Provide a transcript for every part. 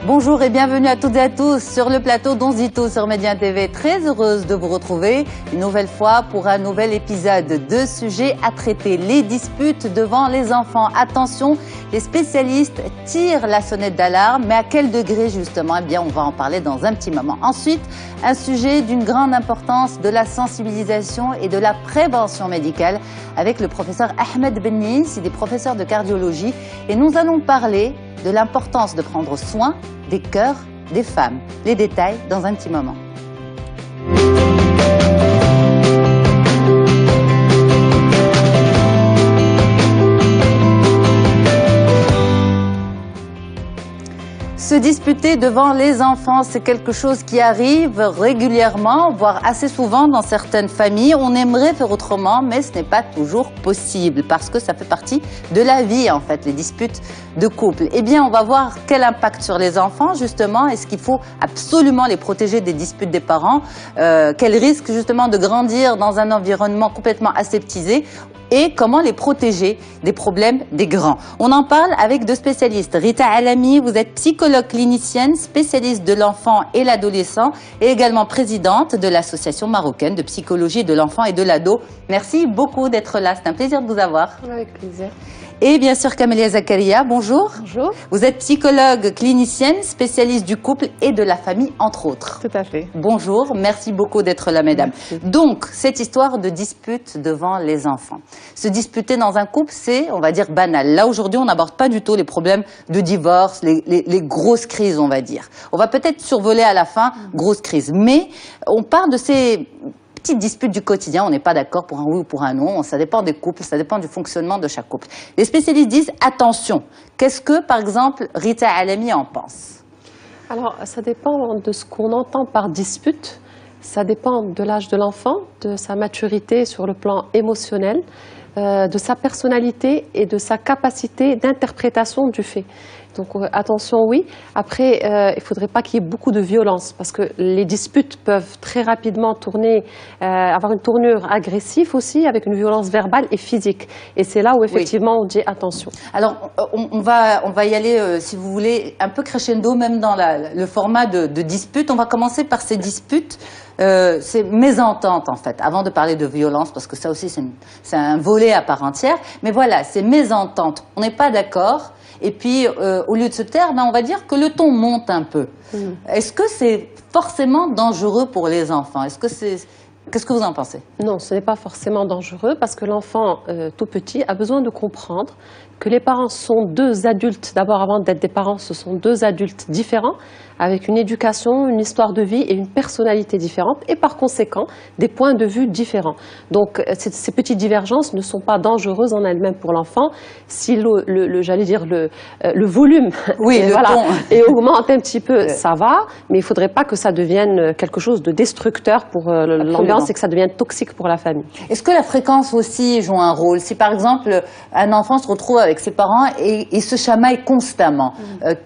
Bonjour et bienvenue à toutes et à tous sur le plateau d'Onzito sur Média TV. Très heureuse de vous retrouver une nouvelle fois pour un nouvel épisode. Deux sujets à traiter. Les disputes devant les enfants. Attention, les spécialistes tirent la sonnette d'alarme, mais à quel degré justement? Eh bien, on va en parler dans un petit moment. Ensuite, un sujet d'une grande importance, de la sensibilisation et de la prévention médicale avec le professeur Ahmed Bennis, il est professeur de cardiologie et nous allons parler de l'importance de prendre soin des cœurs des femmes. Les détails dans un petit moment. Se disputer devant les enfants, c'est quelque chose qui arrive régulièrement, voire assez souvent dans certaines familles. On aimerait faire autrement, mais ce n'est pas toujours possible parce que ça fait partie de la vie, en fait, les disputes de couple. Eh bien, on va voir quel impact sur les enfants, justement. Est-ce qu'il faut absolument les protéger des disputes des parents? Quel risque, justement, de grandir dans un environnement complètement aseptisé? Et comment les protéger des problèmes des grands. On en parle avec deux spécialistes. Rita Alami, vous êtes psychologue clinicienne, spécialiste de l'enfant et l'adolescent et également présidente de l'Association marocaine de psychologie de l'enfant et de l'ado. Merci beaucoup d'être là, c'est un plaisir de vous avoir. Avec plaisir. Et bien sûr Camélia Zakaria, bonjour. Bonjour. Vous êtes psychologue clinicienne, spécialiste du couple et de la famille, entre autres. Tout à fait. Bonjour, merci beaucoup d'être là, mesdames. Merci. Donc, cette histoire de dispute devant les enfants. Se disputer dans un couple, c'est, on va dire, banal. Là, aujourd'hui, on n'aborde pas du tout les problèmes de divorce, les grosses crises, on va dire. On va peut-être survoler à la fin, grosses crises. Mais on parle de ces petites disputes du quotidien, on n'est pas d'accord pour un oui ou pour un non, ça dépend des couples, ça dépend du fonctionnement de chaque couple. Les spécialistes disent attention. Qu'est-ce que, par exemple, Rita Alami en pense? Alors, ça dépend de ce qu'on entend par dispute. Ça dépend de l'âge de l'enfant, de sa maturité sur le plan émotionnel, de sa personnalité et de sa capacité d'interprétation du fait. Donc attention, oui. Après, il ne faudrait pas qu'il y ait beaucoup de violence parce que les disputes peuvent très rapidement avoir une tournure agressive aussi, avec une violence verbale et physique. Et c'est là où effectivement on dit attention. Alors on va y aller, si vous voulez, un peu crescendo, même dans le format de dispute. On va commencer par ces disputes. Ces mésententes en fait, avant de parler de violence, parce que ça aussi c'est un volet à part entière. Mais voilà, ces mésententes, on n'est pas d'accord. Et puis, au lieu de se taire, on va dire que le ton monte un peu. Est-ce que c'est forcément dangereux pour les enfants? Qu'est-ce que vous en pensez? Non, ce n'est pas forcément dangereux parce que l'enfant tout petit a besoin de comprendre que les parents sont deux adultes. D'abord, avant d'être des parents, ce sont deux adultes différents avec une éducation, une histoire de vie et une personnalité différente et par conséquent des points de vue différents. Donc ces petites divergences ne sont pas dangereuses en elles-mêmes pour l'enfant si j'allais dire le volume augmente un petit peu, ça va, mais il ne faudrait pas que ça devienne quelque chose de destructeur pour l'ambiance et que ça devienne toxique pour la famille. Est-ce que la fréquence aussi joue un rôle? Si par exemple un enfant se retrouve avec ses parents et se chamaille constamment,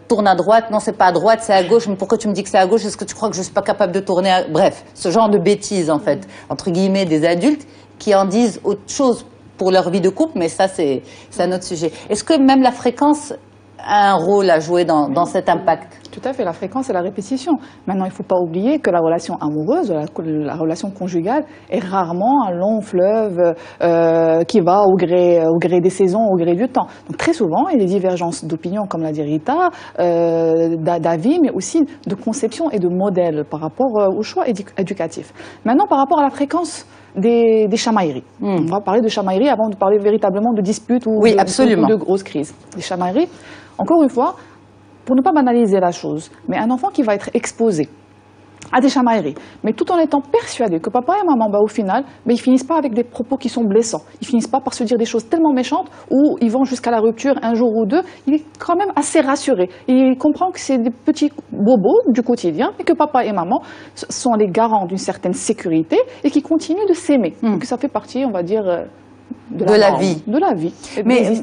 tourne à droite, non c'est pas à droite, c'est à gauche, mais pourquoi tu me dis que c'est à gauche, est-ce que tu crois que je suis pas capable de tourner à... Bref, ce genre de bêtises en fait, entre guillemets des adultes qui en disent autre chose pour leur vie de couple, mais ça c'est un autre sujet. Est-ce que même la fréquence a un rôle à jouer dans cet impact? Tout à fait, la fréquence et la répétition. Maintenant, il ne faut pas oublier que la relation amoureuse, la relation conjugale, est rarement un long fleuve qui va au gré des saisons, au gré du temps. Donc très souvent, il y a des divergences d'opinion, comme l'a dit Rita, d'avis, mais aussi de conception et de modèle par rapport au choix éducatif. Maintenant, par rapport à la fréquence des chamailleries. On va parler de chamailleries avant de parler véritablement de disputes ou de grosses crises. Les chamailleries, encore une fois, pour ne pas banaliser la chose, mais un enfant qui va être exposé à des chamailleries, mais tout en étant persuadé que papa et maman, au final, ils finissent pas avec des propos qui sont blessants. Ils finissent pas par se dire des choses tellement méchantes où ils vont jusqu'à la rupture un jour ou deux. Il est quand même assez rassuré. Il comprend que c'est des petits bobos du quotidien et que papa et maman sont les garants d'une certaine sécurité et qui continuent de s'aimer. Donc ça fait partie, on va dire... De la vie. Mais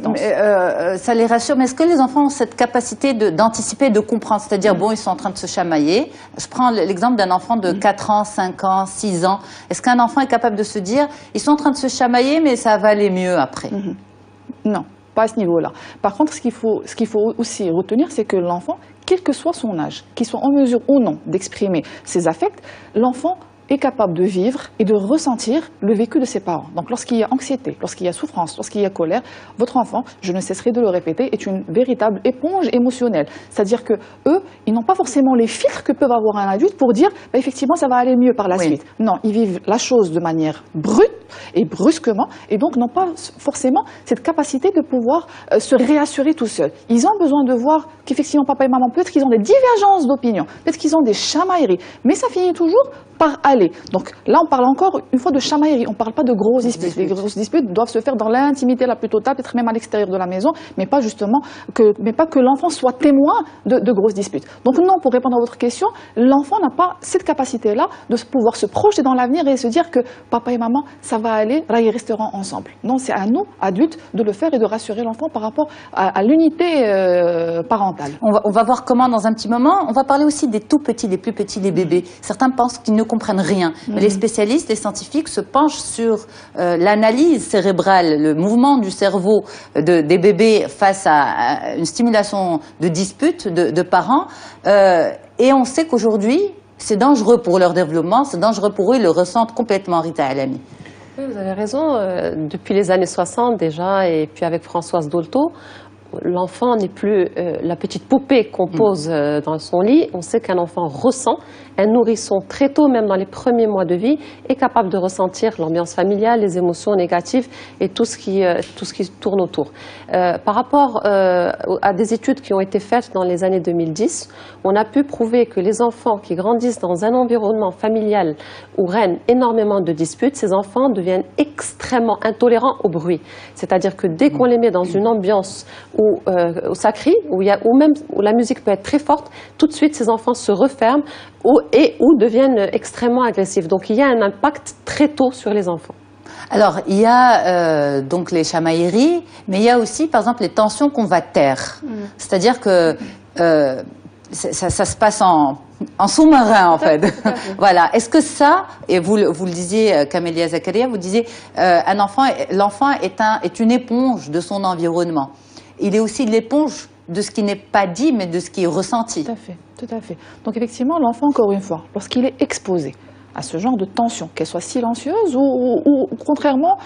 ça les rassure. Mais est-ce que les enfants ont cette capacité d'anticiper, de comprendre? C'est-à-dire, bon, ils sont en train de se chamailler. Je prends l'exemple d'un enfant de 4 ans, 5 ans, 6 ans. Est-ce qu'un enfant est capable de se dire, ils sont en train de se chamailler, mais ça va aller mieux après? Non, pas à ce niveau-là. Par contre, ce qu'il faut aussi retenir, c'est que l'enfant quel que soit son âge, qu'il soit en mesure ou non d'exprimer ses affects, l'enfant est capable de vivre et de ressentir le vécu de ses parents. Donc lorsqu'il y a anxiété, lorsqu'il y a souffrance, lorsqu'il y a colère, votre enfant, je ne cesserai de le répéter, est une véritable éponge émotionnelle. C'est-à-dire que eux, ils n'ont pas forcément les filtres que peuvent avoir un adulte pour dire bah, effectivement ça va aller mieux par la suite. Non, ils vivent la chose de manière brute et brusquement et donc n'ont pas forcément cette capacité de pouvoir se réassurer tout seuls. Ils ont besoin de voir qu'effectivement papa et maman, peut-être qu'ils ont des divergences d'opinion, peut-être qu'ils ont des chamailleries, mais ça finit toujours par aller. Donc là, on parle encore une fois de chamaillerie, on ne parle pas de grosses disputes. Les grosses disputes doivent se faire dans l'intimité la plus totale, peut-être même à l'extérieur de la maison, mais pas justement que l'enfant soit témoin de grosses disputes. Donc non, pour répondre à votre question, l'enfant n'a pas cette capacité-là de pouvoir se projeter dans l'avenir et se dire que papa et maman, ça va aller, là ils resteront ensemble. Non, c'est à nous, adultes, de le faire et de rassurer l'enfant par rapport à l'unité parentale. On va voir comment dans un petit moment. On va parler aussi des tout petits, des plus petits, des bébés. Certains pensent qu'ils ne comprennent rien. Mais les spécialistes, les scientifiques se penchent sur l'analyse cérébrale, le mouvement du cerveau des bébés face à une stimulation de disputes de parents. Et on sait qu'aujourd'hui, c'est dangereux pour leur développement, c'est dangereux pour eux, ils le ressentent complètement, Rita Alami. Oui, vous avez raison. Depuis les années 60 déjà, et puis avec Françoise Dolto, l'enfant n'est plus la petite poupée qu'on pose dans son lit. On sait qu'un enfant ressent. Un nourrisson, très tôt, même dans les premiers mois de vie, est capable de ressentir l'ambiance familiale, les émotions négatives et tout ce qui tourne autour. Par rapport à des études qui ont été faites dans les années 2010, on a pu prouver que les enfants qui grandissent dans un environnement familial où règne énormément de disputes, ces enfants deviennent extrêmement intolérants au bruit. C'est-à-dire que dès qu'on les met dans une ambiance où ça crie, où la musique peut être très forte, tout de suite ces enfants se referment ou deviennent extrêmement agressifs. Donc il y a un impact très tôt sur les enfants. Alors, il y a donc les chamailleries, mais il y a aussi, par exemple, les tensions qu'on va taire. C'est-à-dire que ça se passe en sous-marin, en fait. Voilà. Est-ce que ça, et vous le disiez, Camélia Zakaria, vous disiez, l'enfant est une éponge de son environnement. Il est aussi l'éponge de ce qui n'est pas dit, mais de ce qui est ressenti. Tout à fait, tout à fait. Donc effectivement, l'enfant, encore une fois, lorsqu'il est exposé à ce genre de tensions, qu'elles soient silencieuses ou contrairement,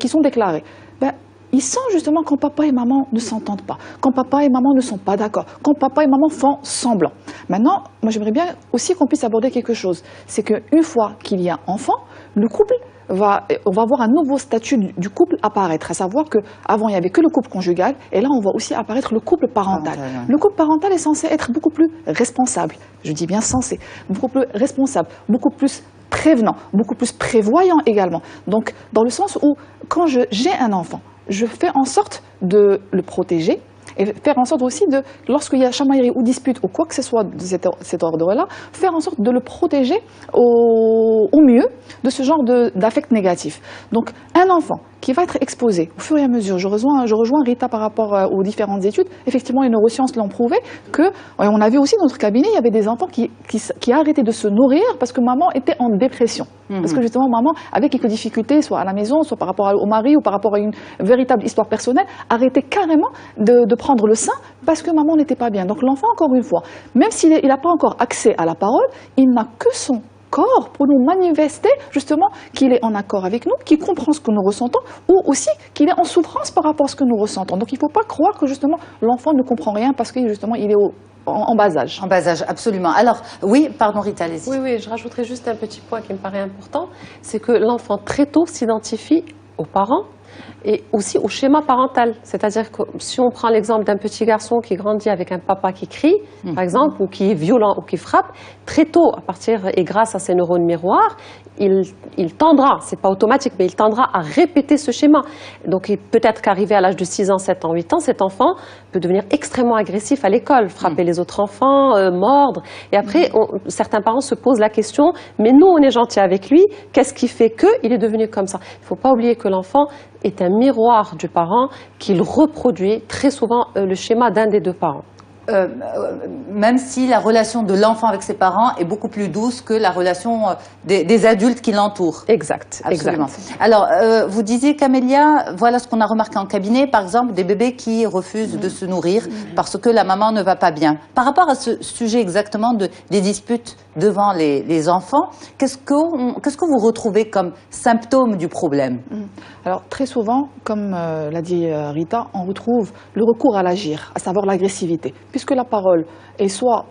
qui sont déclarées, ben, il sent justement quand papa et maman ne s'entendent pas, quand papa et maman ne sont pas d'accord, quand papa et maman font semblant. Maintenant, moi j'aimerais bien aussi qu'on puisse aborder quelque chose. C'est qu'une fois qu'il y a enfant, le couple on va voir un nouveau statut du couple apparaître, à savoir qu'avant il n'y avait que le couple conjugal, et là on voit aussi apparaître le couple parental. Le couple parental est censé être beaucoup plus responsable, je dis bien censé, beaucoup plus responsable, beaucoup plus prévenant, beaucoup plus prévoyant également. Donc dans le sens où quand j'ai un enfant, je fais en sorte de le protéger, et faire en sorte aussi lorsqu'il y a chamaillerie ou dispute ou quoi que ce soit de cet ordre-là, faire en sorte de le protéger au mieux de ce genre d'affect négatif. Donc un enfant qui va être exposé au fur et à mesure, je rejoins Rita par rapport aux différentes études, effectivement les neurosciences l'ont prouvé, on a vu aussi dans notre cabinet, il y avait des enfants qui arrêtaient de se nourrir parce que maman était en dépression. Parce que justement maman avait quelques difficultés, soit à la maison, soit par rapport au mari ou par rapport à une véritable histoire personnelle, arrêtait carrément de prendre le sein parce que maman n'était pas bien. Donc l'enfant, encore une fois, même s'il n'a pas encore accès à la parole, il n'a que son corps pour nous manifester justement qu'il est en accord avec nous, qu'il comprend ce que nous ressentons ou aussi qu'il est en souffrance par rapport à ce que nous ressentons. Donc il ne faut pas croire que justement l'enfant ne comprend rien parce que justement il est en bas âge. En bas âge, absolument. Alors, oui, pardon Rita, allez-y. Oui, je rajouterai juste un petit point qui me paraît important, c'est que l'enfant très tôt s'identifie aux parents et aussi au schéma parental. C'est-à-dire que si on prend l'exemple d'un petit garçon qui grandit avec un papa qui crie, par exemple, ou qui est violent ou qui frappe, très tôt, à partir et grâce à ses neurones miroirs, il tendra, c'est pas automatique, mais il tendra à répéter ce schéma. Donc peut-être qu'arrivé à l'âge de 6 ans, 7 ans, 8 ans, cet enfant peut devenir extrêmement agressif à l'école, frapper les autres enfants, mordre. Et après, certains parents se posent la question, mais nous on est gentils avec lui, qu'est-ce qui fait qu'il est devenu comme ça? Il ne faut pas oublier que l'enfant est un miroir du parent, qu'il reproduit très souvent le schéma d'un des deux parents. même si la relation de l'enfant avec ses parents est beaucoup plus douce que la relation des adultes qui l'entourent. Exact, Absolument. exact. Alors, vous disiez, Camélia, voilà ce qu'on a remarqué en cabinet, par exemple, des bébés qui refusent de se nourrir parce que la maman ne va pas bien. Par rapport à ce sujet exactement des disputes devant les enfants, qu'est-ce que vous retrouvez comme symptôme du problème? Alors, très souvent, comme l'a dit Rita, on retrouve le recours à l'agir, à savoir l'agressivité, puisque la parole est soit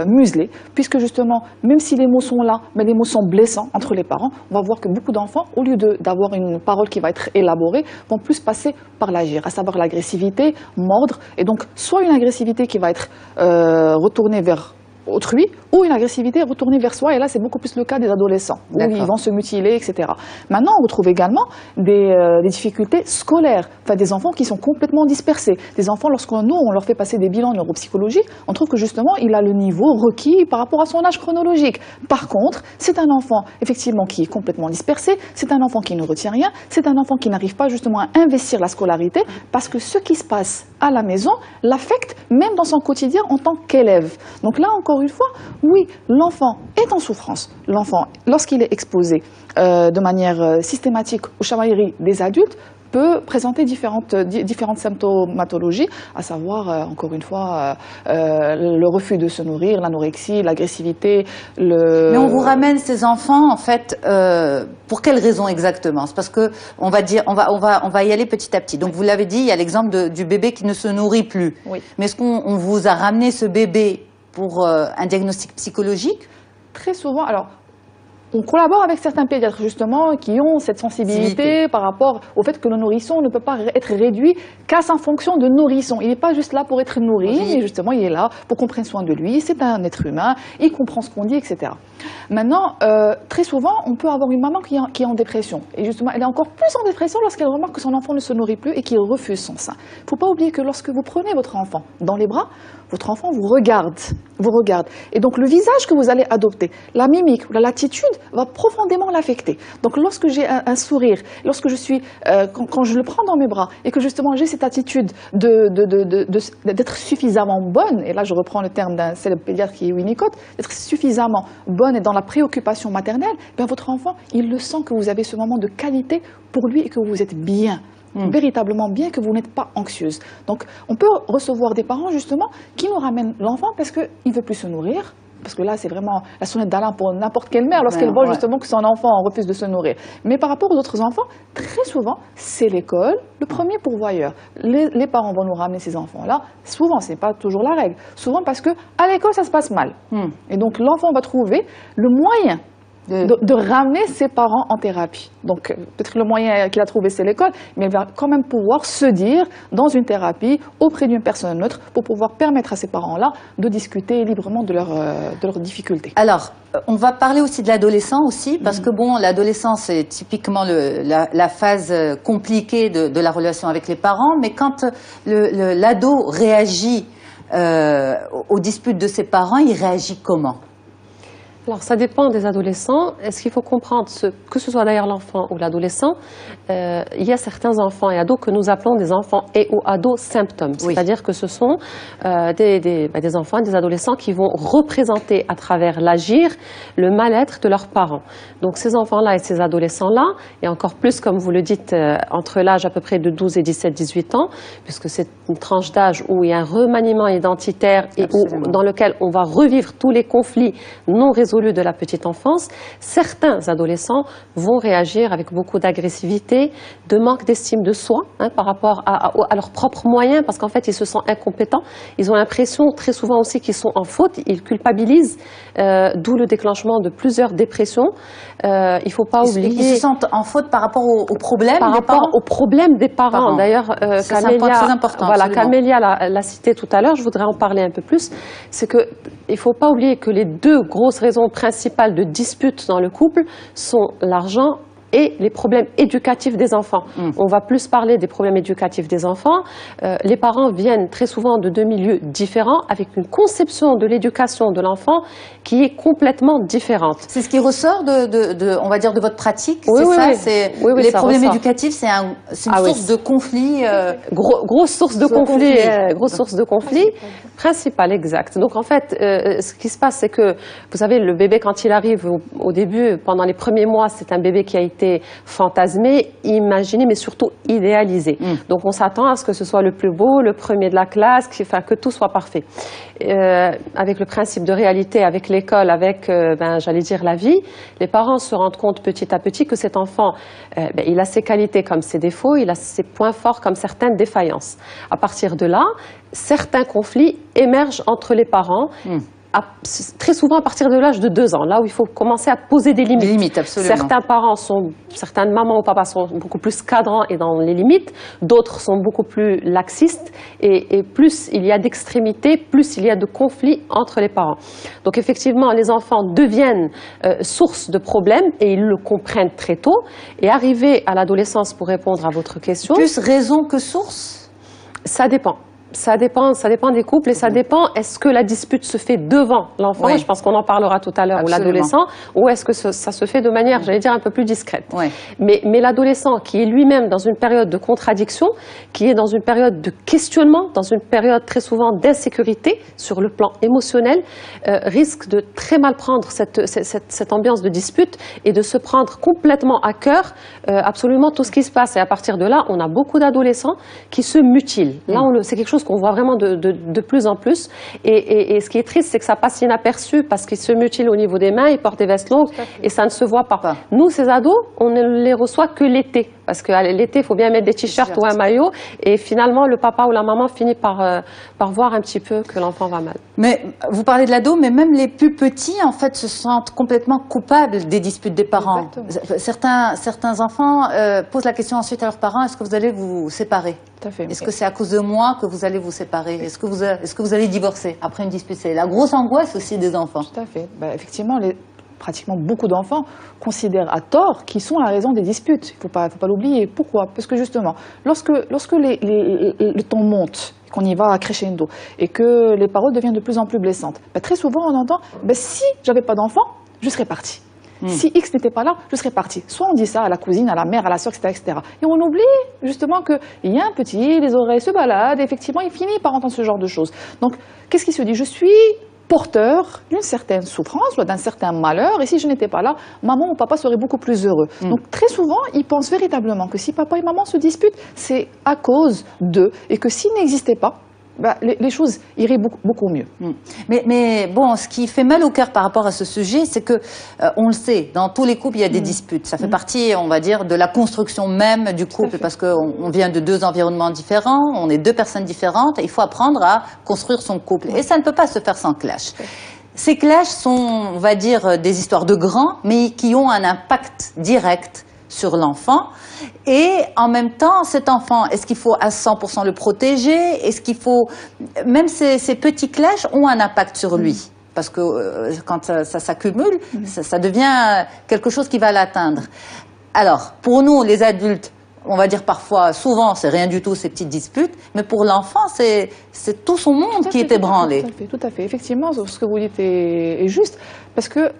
muselée, puisque justement, même si les mots sont là, mais les mots sont blessants entre les parents, on va voir que beaucoup d'enfants, au lieu d'avoir une parole qui va être élaborée, vont plus passer par l'agir, à savoir l'agressivité, mordre, et donc soit une agressivité qui va être retournée vers autrui, ou une agressivité retournée vers soi, et là c'est beaucoup plus le cas des adolescents, où ils vont se mutiler, etc. Maintenant, on retrouve également des difficultés scolaires, enfin des enfants qui sont complètement dispersés, des enfants, lorsqu'on on leur fait passer des bilans neuropsychologiques, on trouve que justement il a le niveau requis par rapport à son âge chronologique. Par contre, c'est un enfant effectivement qui est complètement dispersé, c'est un enfant qui ne retient rien, c'est un enfant qui n'arrive pas justement à investir la scolarité, parce que ce qui se passe à la maison l'affecte même dans son quotidien en tant qu'élève. Donc là encore une fois, oui, l'enfant est en souffrance. L'enfant, lorsqu'il est exposé de manière systématique aux chamailleries des adultes, peut présenter différentes symptomatologies, à savoir, encore une fois, le refus de se nourrir, l'anorexie, l'agressivité. Mais on vous ramène ces enfants, en fait, pour quelles raisons exactement? C'est parce que on va y aller petit à petit. Donc, vous l'avez dit, il y a l'exemple du bébé qui ne se nourrit plus. Oui. Mais est-ce qu'on vous a ramené ce bébé pour un diagnostic psychologique? Très souvent, alors, on collabore avec certains pédiatres justement qui ont cette sensibilité par rapport au fait que le nourrisson ne peut pas être réduit qu'à sa fonction de nourrisson. Il n'est pas juste là pour être nourri, mais justement il est là pour qu'on prenne soin de lui. C'est un être humain, il comprend ce qu'on dit, etc. Maintenant, très souvent, on peut avoir une maman qui est en dépression. Et justement, elle est encore plus en dépression lorsqu'elle remarque que son enfant ne se nourrit plus et qu'il refuse son sein. Il ne faut pas oublier que lorsque vous prenez votre enfant dans les bras, votre enfant vous regarde. Et donc le visage que vous allez adopter, la mimique ou l'attitude va profondément l'affecter. Donc lorsque j'ai un sourire, lorsque je suis, quand je le prends dans mes bras et que justement j'ai cette attitude d'être suffisamment bonne, et là je reprends le terme d'un célèbre pédiatre qui est Winnicott, d'être suffisamment bonne et dans la préoccupation maternelle, bien votre enfant, il le sent que vous avez ce moment de qualité pour lui et que vous êtes bien. Véritablement bien, que vous n'êtes pas anxieuse. Donc, on peut recevoir des parents, justement, qui nous ramènent l'enfant parce qu'il ne veut plus se nourrir. Parce que là, c'est vraiment la sonnette d'alarme pour n'importe quelle mère lorsqu'elle voit justement que son enfant refuse de se nourrir. Mais par rapport aux autres enfants, très souvent, c'est l'école, le premier pourvoyeur. Les parents vont nous ramener ces enfants-là. Souvent, ce n'est pas toujours la règle. Souvent parce qu'à l'école, ça se passe mal. Et donc, l'enfant va trouver le moyen de ramener ses parents en thérapie. Donc, peut-être le moyen qu'il a trouvé, c'est l'école, mais il va quand même pouvoir se dire dans une thérapie auprès d'une personne neutre pour pouvoir permettre à ces parents-là de discuter librement de leurs difficultés. Alors, on va parler aussi de l'adolescent aussi, parce que bon, l'adolescence, c'est typiquement la phase compliquée de la relation avec les parents, mais quand l'ado réagit aux disputes de ses parents, il réagit comment? Alors, ça dépend des adolescents. Est-ce qu'il faut comprendre, que ce soit d'ailleurs l'enfant ou l'adolescent, il y a certains enfants et ados que nous appelons des enfants et ou ados symptômes. C'est-à-dire que ce sont des enfants et des adolescents qui vont représenter à travers l'agir le mal-être de leurs parents. Donc, ces enfants-là et ces adolescents-là, et encore plus, comme vous le dites, entre l'âge à peu près de 12 et 17-18 ans, puisque c'est une tranche d'âge où il y a un remaniement identitaire et dans lequel on va revivre tous les conflits non résolus de la petite enfance, certains adolescents vont réagir avec beaucoup d'agressivité, de manque d'estime de soi par rapport à leurs propres moyens, parce qu'en fait ils se sentent incompétents, ils ont l'impression très souvent aussi qu'ils sont en faute, ils culpabilisent, d'où le déclenchement de plusieurs dépressions. Il ne faut pas oublier... Ils se sentent en faute par rapport aux problèmes des parents. Par rapport aux problèmes des parents. D'ailleurs, c'est un point très important. Voilà, Camélia l'a cité tout à l'heure, je voudrais en parler un peu plus. C'est qu'il ne faut pas oublier que les deux grosses raisons principales de disputes dans le couple sont l'argent et les problèmes éducatifs des enfants. On va plus parler des problèmes éducatifs des enfants. Les parents viennent très souvent de deux milieux différents avec une conception de l'éducation de l'enfant qui est complètement différente. C'est ce qui ressort on va dire, de votre pratique, oui, c'est oui, ça, les problèmes ressort. éducatifs, c'est une source de conflit. Grosse source de conflit, grosse source de conflit principale, exact. Donc en fait, ce qui se passe, c'est que vous savez, le bébé quand il arrive au début, pendant les premiers mois, c'est un bébé qui a été fantasmé, imaginé, mais surtout idéalisé. Donc on s'attend à ce que ce soit le plus beau, le premier de la classe, que tout soit parfait. Avec le principe de réalité, avec l'école, avec, j'allais dire, la vie, les parents se rendent compte petit à petit que cet enfant, il a ses qualités comme ses défauts, il a ses points forts comme certaines défaillances. À partir de là, certains conflits émergent entre les parents, très souvent à partir de l'âge de 2 ans, là où il faut commencer à poser des limites. Des limites, absolument. Certaines mamans ou papas sont beaucoup plus cadrant et dans les limites, d'autres sont beaucoup plus laxistes et plus il y a d'extrémités, plus il y a de conflits entre les parents. Donc effectivement, les enfants deviennent source de problèmes et ils le comprennent très tôt. Et arrivé à l'adolescence, pour répondre à votre question... Plus raison que source? Ça dépend. Ça dépend des couples et ça dépend, est-ce que la dispute se fait devant l'enfant, je pense qu'on en parlera tout à l'heure, ou l'adolescent, ou est-ce que ça se fait de manière, j'allais dire, un peu plus discrète. Mais l'adolescent qui est lui-même dans une période de contradiction, qui est dans une période de questionnement, dans une période très souvent d'insécurité sur le plan émotionnel, risque de très mal prendre cette ambiance de dispute et de se prendre complètement à cœur absolument tout ce qui se passe. Et à partir de là, on a beaucoup d'adolescents qui se mutilent. Là, c'est quelque chose qu'on voit vraiment de plus en plus. Et ce qui est triste, c'est que ça passe inaperçu parce qu'ils se mutilent au niveau des mains, ils portent des vestes longues et ça ne se voit pas. Nous, ces ados, on ne les reçoit que l'été. Parce que l'été, il faut bien mettre des t-shirts ou un maillot. Et finalement, le papa ou la maman finit par voir un petit peu que l'enfant va mal. Mais vous parlez de l'ado, mais même les plus petits, en fait, se sentent complètement coupables des disputes des parents. Certains enfants posent la question ensuite à leurs parents, est-ce que vous allez vous séparer? Tout à fait. Est-ce que c'est à cause de moi que vous allez vous séparer? Est-ce que vous allez divorcer après une dispute? C'est la grosse angoisse aussi des enfants. Tout à fait. Effectivement, pratiquement beaucoup d'enfants considèrent à tort qu'ils sont la raison des disputes. Il ne faut pas l'oublier. Pourquoi? Parce que justement, lorsque le ton monte, qu'on y va à crescendo, et que les paroles deviennent de plus en plus blessantes, très souvent on entend si j'avais pas d'enfant, je serais parti. Si X n'était pas là, je serais parti. Soit on dit ça à la cousine, à la mère, à la sœur, etc. Et on oublie justement qu'il y a un petit, les oreilles se baladent, et effectivement il finit par entendre ce genre de choses. Donc qu'est-ce qui se dit? Je suis porteur d'une certaine souffrance ou d'un certain malheur, et si je n'étais pas là, maman ou papa seraient beaucoup plus heureux. Donc très souvent, ils pensent véritablement que si papa et maman se disputent, c'est à cause d'eux, et que s'ils n'existaient pas, les choses iraient beaucoup mieux. Mais bon, ce qui fait mal au cœur par rapport à ce sujet, c'est que, on le sait, dans tous les couples, il y a des disputes. Ça fait partie, on va dire, de la construction même du couple, parce qu'on vient de 2 environnements différents, on est 2 personnes différentes, et il faut apprendre à construire son couple. Et ça ne peut pas se faire sans clash. Ces clashs sont, on va dire, des histoires de grands, mais qui ont un impact direct sur l'enfant. Et en même temps, cet enfant, est-ce qu'il faut à 100% le protéger? Est-ce qu'il faut... Même ces petits clashs ont un impact sur lui. Parce que quand ça s'accumule, ça devient quelque chose qui va l'atteindre. Alors, pour nous, les adultes, on va dire parfois, souvent, c'est rien du tout ces petites disputes, mais pour l'enfant, c'est tout son monde qui est ébranlé. Tout à fait. Effectivement, ce que vous dites est juste, parce que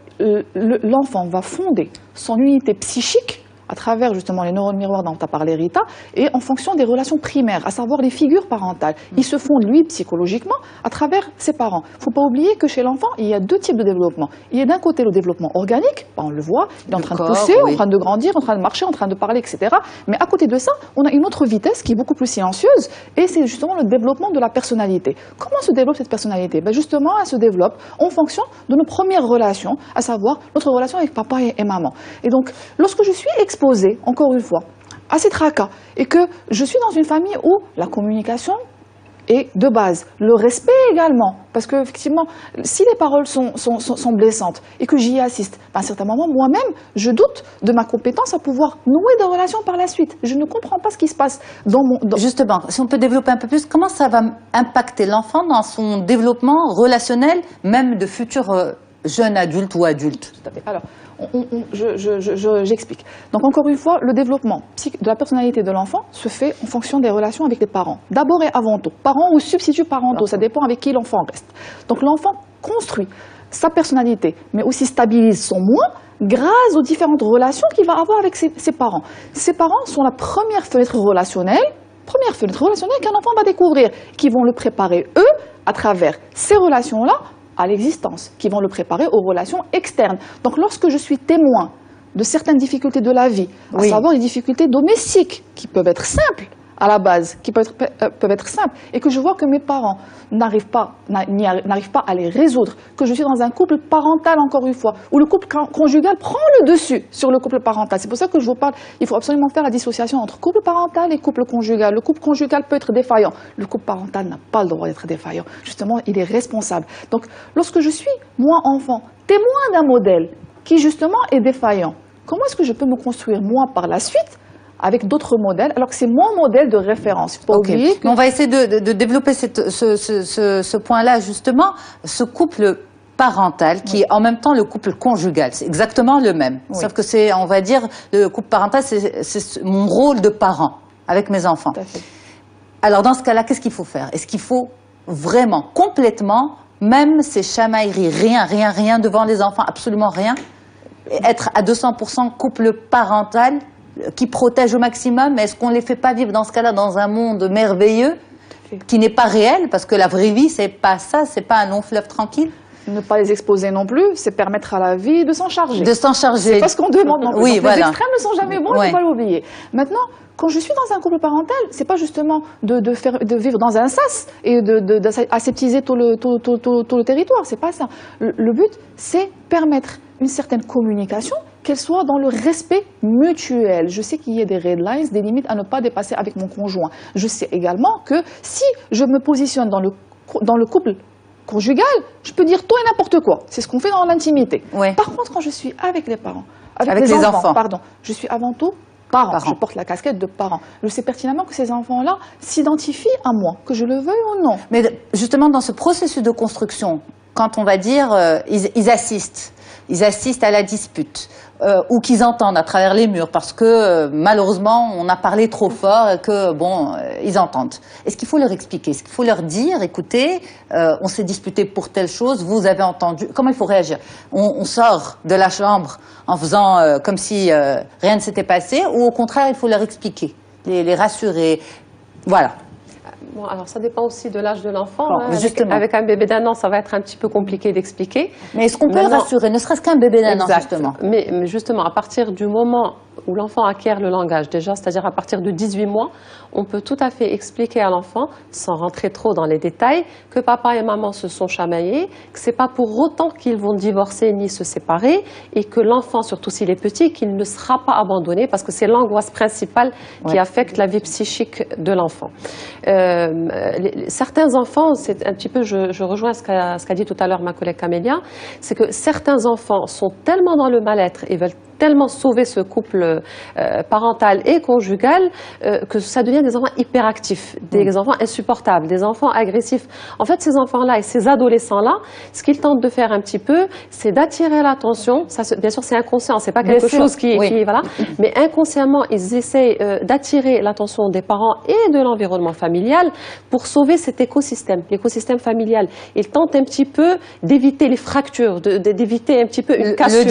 l'enfant va fonder son unité psychique à travers justement les neurones miroirs dont tu as parlé, Rita, et en fonction des relations primaires, à savoir les figures parentales. Il se fonde, lui, psychologiquement, à travers ses parents. Il ne faut pas oublier que chez l'enfant, il y a 2 types de développement. Il y a d'un côté le développement organique, on le voit, il est en train de pousser, en train de grandir, en train de marcher, en train de parler, etc. Mais à côté de ça, on a une autre vitesse qui est beaucoup plus silencieuse, et c'est justement le développement de la personnalité. Comment se développe cette personnalité? Justement, elle se développe en fonction de nos premières relations, à savoir notre relation avec papa et maman. Et donc, lorsque je suis exposée, encore une fois, à ces tracas, et que je suis dans une famille où la communication est de base, le respect également, parce que effectivement, si les paroles sont blessantes et que j'y assiste, à un certain moment, moi-même, je doute de ma compétence à pouvoir nouer des relations par la suite. Je ne comprends pas ce qui se passe dans mon... Justement, si on peut développer un peu plus, comment ça va impacter l'enfant dans son développement relationnel, même de futurs jeunes adultes ou adultes? Alors, J'explique. Donc encore une fois, le développement de la personnalité de l'enfant se fait en fonction des relations avec les parents. D'abord et avant tout, parents ou substituts parentaux, ça dépend avec qui l'enfant reste. Donc l'enfant construit sa personnalité, mais aussi stabilise son moi grâce aux différentes relations qu'il va avoir avec ses parents. Ses parents sont la première fenêtre relationnelle qu'un enfant va découvrir, qui vont le préparer, eux, à travers ces relations-là, à l'existence, qui vont le préparer aux relations externes. Donc lorsque je suis témoin de certaines difficultés de la vie, à savoir les difficultés domestiques, qui peuvent être simples à la base, qui peuvent être simples, et que je vois que mes parents n'arrivent pas à les résoudre, que je suis dans un couple parental, encore une fois, où le couple conjugal prend le dessus sur le couple parental. C'est pour ça que je vous parle, il faut absolument faire la dissociation entre couple parental et couple conjugal. Le couple conjugal peut être défaillant, le couple parental n'a pas le droit d'être défaillant. Justement, il est responsable. Donc, lorsque je suis, moi, enfant, témoin d'un modèle qui, justement, est défaillant, comment est-ce que je peux me construire, moi, par la suite, avec d'autres modèles, alors que c'est mon modèle de référence. Faut pas oublier que... On va essayer de développer ce point-là, justement, ce couple parental qui est en même temps le couple conjugal. C'est exactement le même. Sauf que c'est, on va dire, le couple parental, c'est mon rôle de parent avec mes enfants. Tout à fait. Alors, dans ce cas-là, qu'est-ce qu'il faut faire? Est-ce qu'il faut vraiment, complètement, même ces chamailleries, rien devant les enfants, absolument rien, être à 200% couple parental qui protège au maximum? Est-ce qu'on ne les fait pas vivre dans ce cas-là dans un monde merveilleux qui n'est pas réel? Parce que la vraie vie, c'est pas ça, c'est pas un long fleuve tranquille. Ne pas les exposer non plus, c'est permettre à la vie de s'en charger. De s'en charger. C'est pas ce qu'on demande non plus. Oui, donc, voilà. Les extrêmes ne sont jamais bons, il ne faut pas l'oublier. Maintenant, quand je suis dans un couple parental, c'est pas justement de vivre dans un sas et d'aseptiser tout le territoire. C'est pas ça. Le but, c'est permettre une certaine communication, qu'elle soit dans le respect mutuel. Je sais qu'il y a des red lines, des limites à ne pas dépasser avec mon conjoint. Je sais également que si je me positionne dans le couple conjugal, je peux dire tout et n'importe quoi. C'est ce qu'on fait dans l'intimité. Ouais. Par contre, quand je suis avec les parents, avec les enfants, pardon, je suis avant tout parent. Je porte la casquette de parent. Je sais pertinemment que ces enfants-là s'identifient à moi, que je le veuille ou non. Mais justement, dans ce processus de construction, quand on va dire, ils assistent à la dispute, ou qu'ils entendent à travers les murs, parce que malheureusement, on a parlé trop fort et que, bon, ils entendent. Est-ce qu'il faut leur expliquer? Est-ce qu'il faut leur dire, écoutez, on s'est disputé pour telle chose, vous avez entendu? Comment il faut réagir? On sort de la chambre en faisant comme si rien ne s'était passé, ou au contraire, il faut leur expliquer, les rassurer? Voilà. Bon, alors ça dépend aussi de l'âge de l'enfant. Bon, avec un bébé d'1 an, ça va être un petit peu compliqué d'expliquer. Mais est-ce qu'on peut le rassurer, ne serait-ce qu'un bébé d'1 an, justement? Mais justement, à partir du moment où l'enfant acquiert le langage déjà, c'est-à-dire à partir de 18 mois, on peut tout à fait expliquer à l'enfant, sans rentrer trop dans les détails, que papa et maman se sont chamaillés, que c'est pas pour autant qu'ils vont divorcer ni se séparer, et que l'enfant, surtout s'il est petit, qu'il ne sera pas abandonné, parce que c'est l'angoisse principale qui affecte la vie psychique de l'enfant. Certains enfants, c'est un petit peu, je rejoins ce qu'a dit tout à l'heure ma collègue Camélia, c'est que certains enfants sont tellement dans le mal-être et veulent tellement sauver ce couple parental et conjugal que ça devient des enfants hyperactifs, des enfants insupportables, des enfants agressifs. En fait, ces enfants-là et ces adolescents-là, ce qu'ils tentent de faire un petit peu, c'est d'attirer l'attention. Ça, bien sûr, c'est inconscient, c'est pas quelque chose qui voilà, mais inconsciemment, ils essayent d'attirer l'attention des parents et de l'environnement familial pour sauver cet écosystème, l'écosystème familial. Ils tentent un petit peu d'éviter les fractures, d'éviter un petit peu une cassure,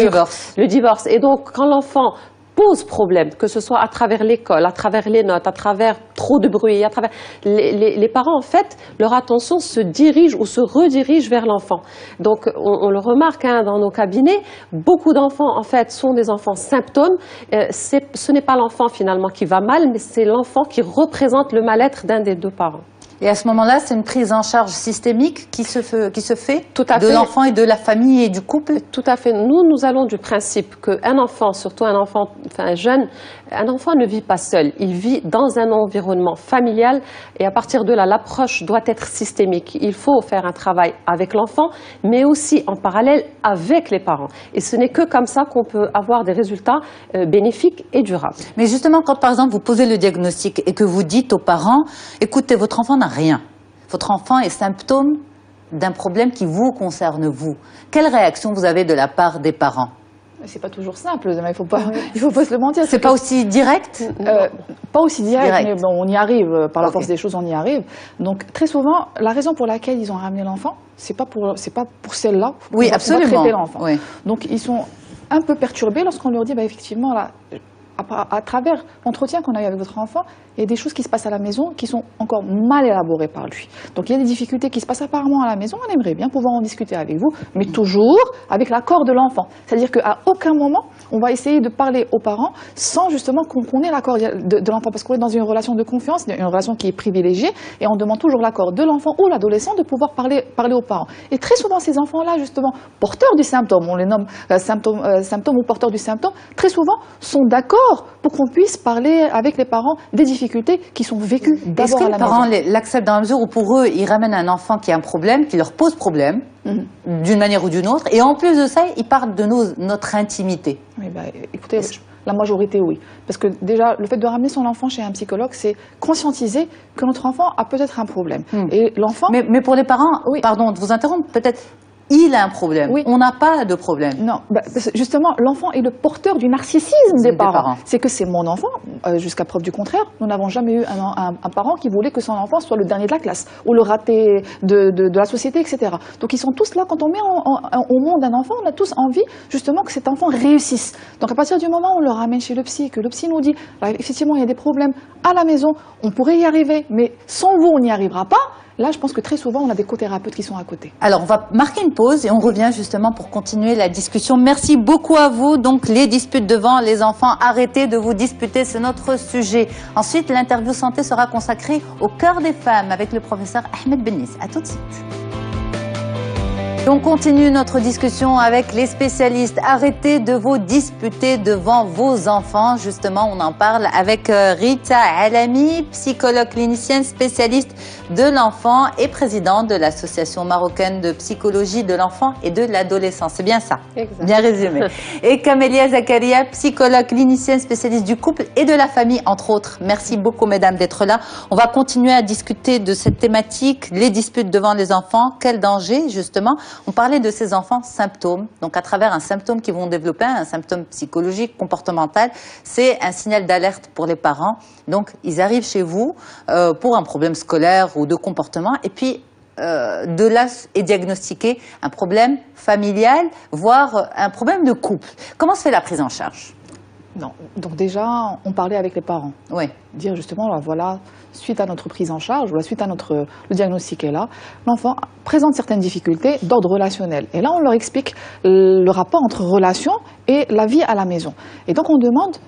le divorce. Et donc, quand l'enfant pose problème, que ce soit à travers l'école, à travers les notes, à travers trop de bruit, à travers les parents, en fait, leur attention se dirige ou se redirige vers l'enfant. Donc, on le remarque dans nos cabinets, beaucoup d'enfants, en fait, sont des enfants symptômes. Ce n'est pas l'enfant, finalement, qui va mal, mais c'est l'enfant qui représente le mal-être d'un des deux parents. Et à ce moment-là, c'est une prise en charge systémique qui se fait Tout à de l'enfant et de la famille et du couple? Tout à fait. Nous allons du principe qu'un enfant, surtout un enfant, enfin jeune, un enfant ne vit pas seul. Il vit dans un environnement familial et à partir de là, l'approche doit être systémique. Il faut faire un travail avec l'enfant, mais aussi en parallèle avec les parents. Et ce n'est que comme ça qu'on peut avoir des résultats bénéfiques et durables. Mais justement, quand par exemple vous posez le diagnostic et que vous dites aux parents, écoutez, votre enfant n'a rien. Votre enfant est symptôme d'un problème qui vous concerne, vous. Quelle réaction vous avez de la part des parents? C'est pas toujours simple, mais il faut pas se le mentir. C'est pas aussi direct? Pas aussi direct, mais bon, on y arrive. Par la force des choses, on y arrive. Donc, très souvent, la raison pour laquelle ils ont ramené l'enfant, c'est pas pour celle-là. Oui, absolument. Traiter l'enfant. Oui. Donc, ils sont un peu perturbés lorsqu'on leur dit, effectivement, là, à travers l'entretien qu'on a eu avec votre enfant, il y a des choses qui se passent à la maison qui sont encore mal élaborées par lui. Donc il y a des difficultés qui se passent apparemment à la maison, on aimerait bien pouvoir en discuter avec vous, mais toujours avec l'accord de l'enfant. C'est-à-dire qu'à aucun moment, on va essayer de parler aux parents sans justement qu'on ait l'accord de l'enfant, parce qu'on est dans une relation de confiance, une relation qui est privilégiée, et on demande toujours l'accord de l'enfant ou l'adolescent de pouvoir parler aux parents. Et très souvent, ces enfants-là, justement, porteurs du symptôme, on les nomme symptômes ou porteurs du symptôme, très souvent sont d'accord pour qu'on puisse parler avec les parents des difficultés qui sont vécues d'abord à la maison. Est-ce que les parents l'acceptent dans la mesure où pour eux, ils ramènent un enfant qui a un problème, qui leur pose problème, d'une manière ou d'une autre, et en plus de ça, ils parlent de notre intimité? Oui, écoutez, la majorité, oui. Parce que déjà, le fait de ramener son enfant chez un psychologue, c'est conscientiser que notre enfant a peut-être un problème. Et l'enfant... Mais pour les parents, pardon de vous interrompre, peut-être... Il a un problème. Oui. On n'a pas de problème. Non, justement, l'enfant est le porteur du narcissisme des parents. C'est que c'est mon enfant, jusqu'à preuve du contraire. Nous n'avons jamais eu un parent qui voulait que son enfant soit le dernier de la classe ou le raté de la société, etc. Donc ils sont tous là, quand on met au monde un enfant, on a tous envie justement que cet enfant réussisse. Donc à partir du moment où on le ramène chez le psy, que le psy nous dit, effectivement, il y a des problèmes à la maison, on pourrait y arriver, mais sans vous, on n'y arrivera pas. Là, je pense que très souvent, on a des co-thérapeutes qui sont à côté. Alors, on va marquer une pause et on revient justement pour continuer la discussion. Merci beaucoup à vous. Donc, les disputes devant les enfants, arrêtez de vous disputer, c'est notre sujet. Ensuite, l'interview santé sera consacrée au cœur des femmes avec le professeur Ahmed Bennis. À tout de suite. On continue notre discussion avec les spécialistes. Arrêtez de vous disputer devant vos enfants. Justement, on en parle avec Rita Alami, psychologue clinicienne spécialiste de l'enfant et présidente de l'Association marocaine de psychologie de l'enfant et de l'adolescent. C'est bien ça? Exactement. Bien résumé. Et Camélia Zakaria, psychologue clinicienne spécialiste du couple et de la famille, entre autres. Merci beaucoup, mesdames, d'être là. On va continuer à discuter de cette thématique, les disputes devant les enfants. Quel danger, justement? On parlait de ces enfants symptômes, donc à travers un symptôme qu'ils vont développer, un symptôme psychologique, comportemental, c'est un signal d'alerte pour les parents. Donc ils arrivent chez vous pour un problème scolaire ou de comportement, et puis de là est diagnostiqué un problème familial, voire un problème de couple. Comment se fait la prise en charge? Non. Donc déjà, on parlait avec les parents. Oui. Dire justement, voilà, suite à notre prise en charge, voilà, suite à le diagnostic est là, l'enfant présente certaines difficultés d'ordre relationnel. Et là, on leur explique le rapport entre relation et la vie à la maison. Et donc, on demande,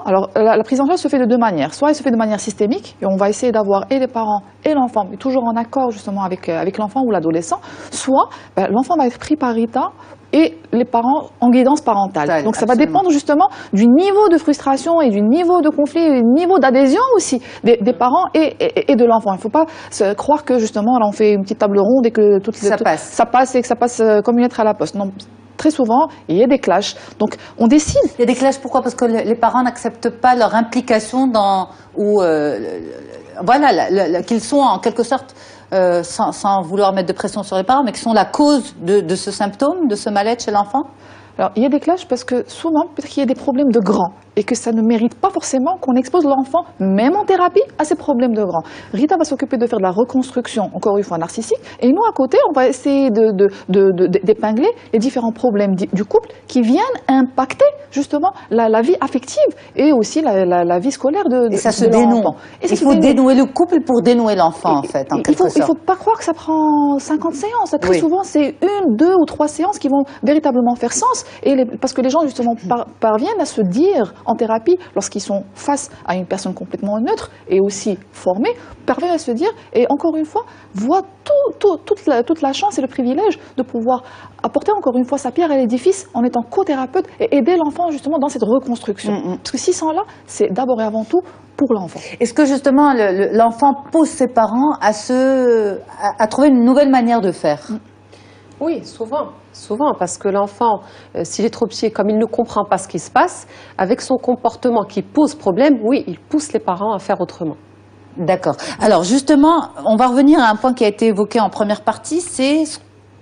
alors la prise en charge se fait de deux manières. Soit elle se fait de manière systémique, et on va essayer d'avoir et les parents et l'enfant, mais toujours en accord justement avec l'enfant ou l'adolescent. Soit l'enfant va être pris par Rita et les parents en guidance parentale. Donc ça va dépendre justement du niveau de frustration et du niveau de conflit et du niveau d'adhésion aussi des parents et de l'enfant. Il ne faut pas croire que justement là on fait une petite table ronde et que ça passe et que ça passe comme une lettre à la poste. Non. Très souvent, il y a des clashs. Donc, on décide. Il y a des clashs, pourquoi? Parce que les parents n'acceptent pas leur implication qu'ils sont en quelque sorte, sans vouloir mettre de pression sur les parents, mais qui sont la cause de ce symptôme, de ce mal-être chez l'enfant. Alors, il y a des clashs parce que souvent, peut-être qu'il y a des problèmes de grands et que ça ne mérite pas forcément qu'on expose l'enfant, même en thérapie, à ces problèmes de grands. Rita va s'occuper de faire de la reconstruction, encore une fois narcissique, et nous, à côté, on va essayer d'épingler les différents problèmes du couple qui viennent impacter justement la vie affective et aussi la vie scolaire de l'enfant. Et ça se dénoue. Il faut dénouer le couple pour dénouer l'enfant, en fait, en quelque sorte. Il ne faut pas croire que ça prend 50 séances. Très souvent, c'est 1, 2 ou 3 séances qui vont véritablement faire sens, parce que les gens, justement, parviennent à se dire en thérapie, lorsqu'ils sont face à une personne complètement neutre et aussi formée, parviennent à se dire, et encore une fois, voient toute la chance et le privilège de pouvoir apporter encore une fois sa pierre à l'édifice en étant co-thérapeute et aider l'enfant justement dans cette reconstruction. Parce que s'ils sont là, c'est d'abord et avant tout pour l'enfant. Est-ce que justement l'enfant pousse ses parents à trouver une nouvelle manière de faire? Oui, souvent, parce que l'enfant, s'il est trop petit, comme il ne comprend pas ce qui se passe, avec son comportement qui pose problème, oui, il pousse les parents à faire autrement. D'accord. Alors justement, on va revenir à un point qui a été évoqué en première partie, c'est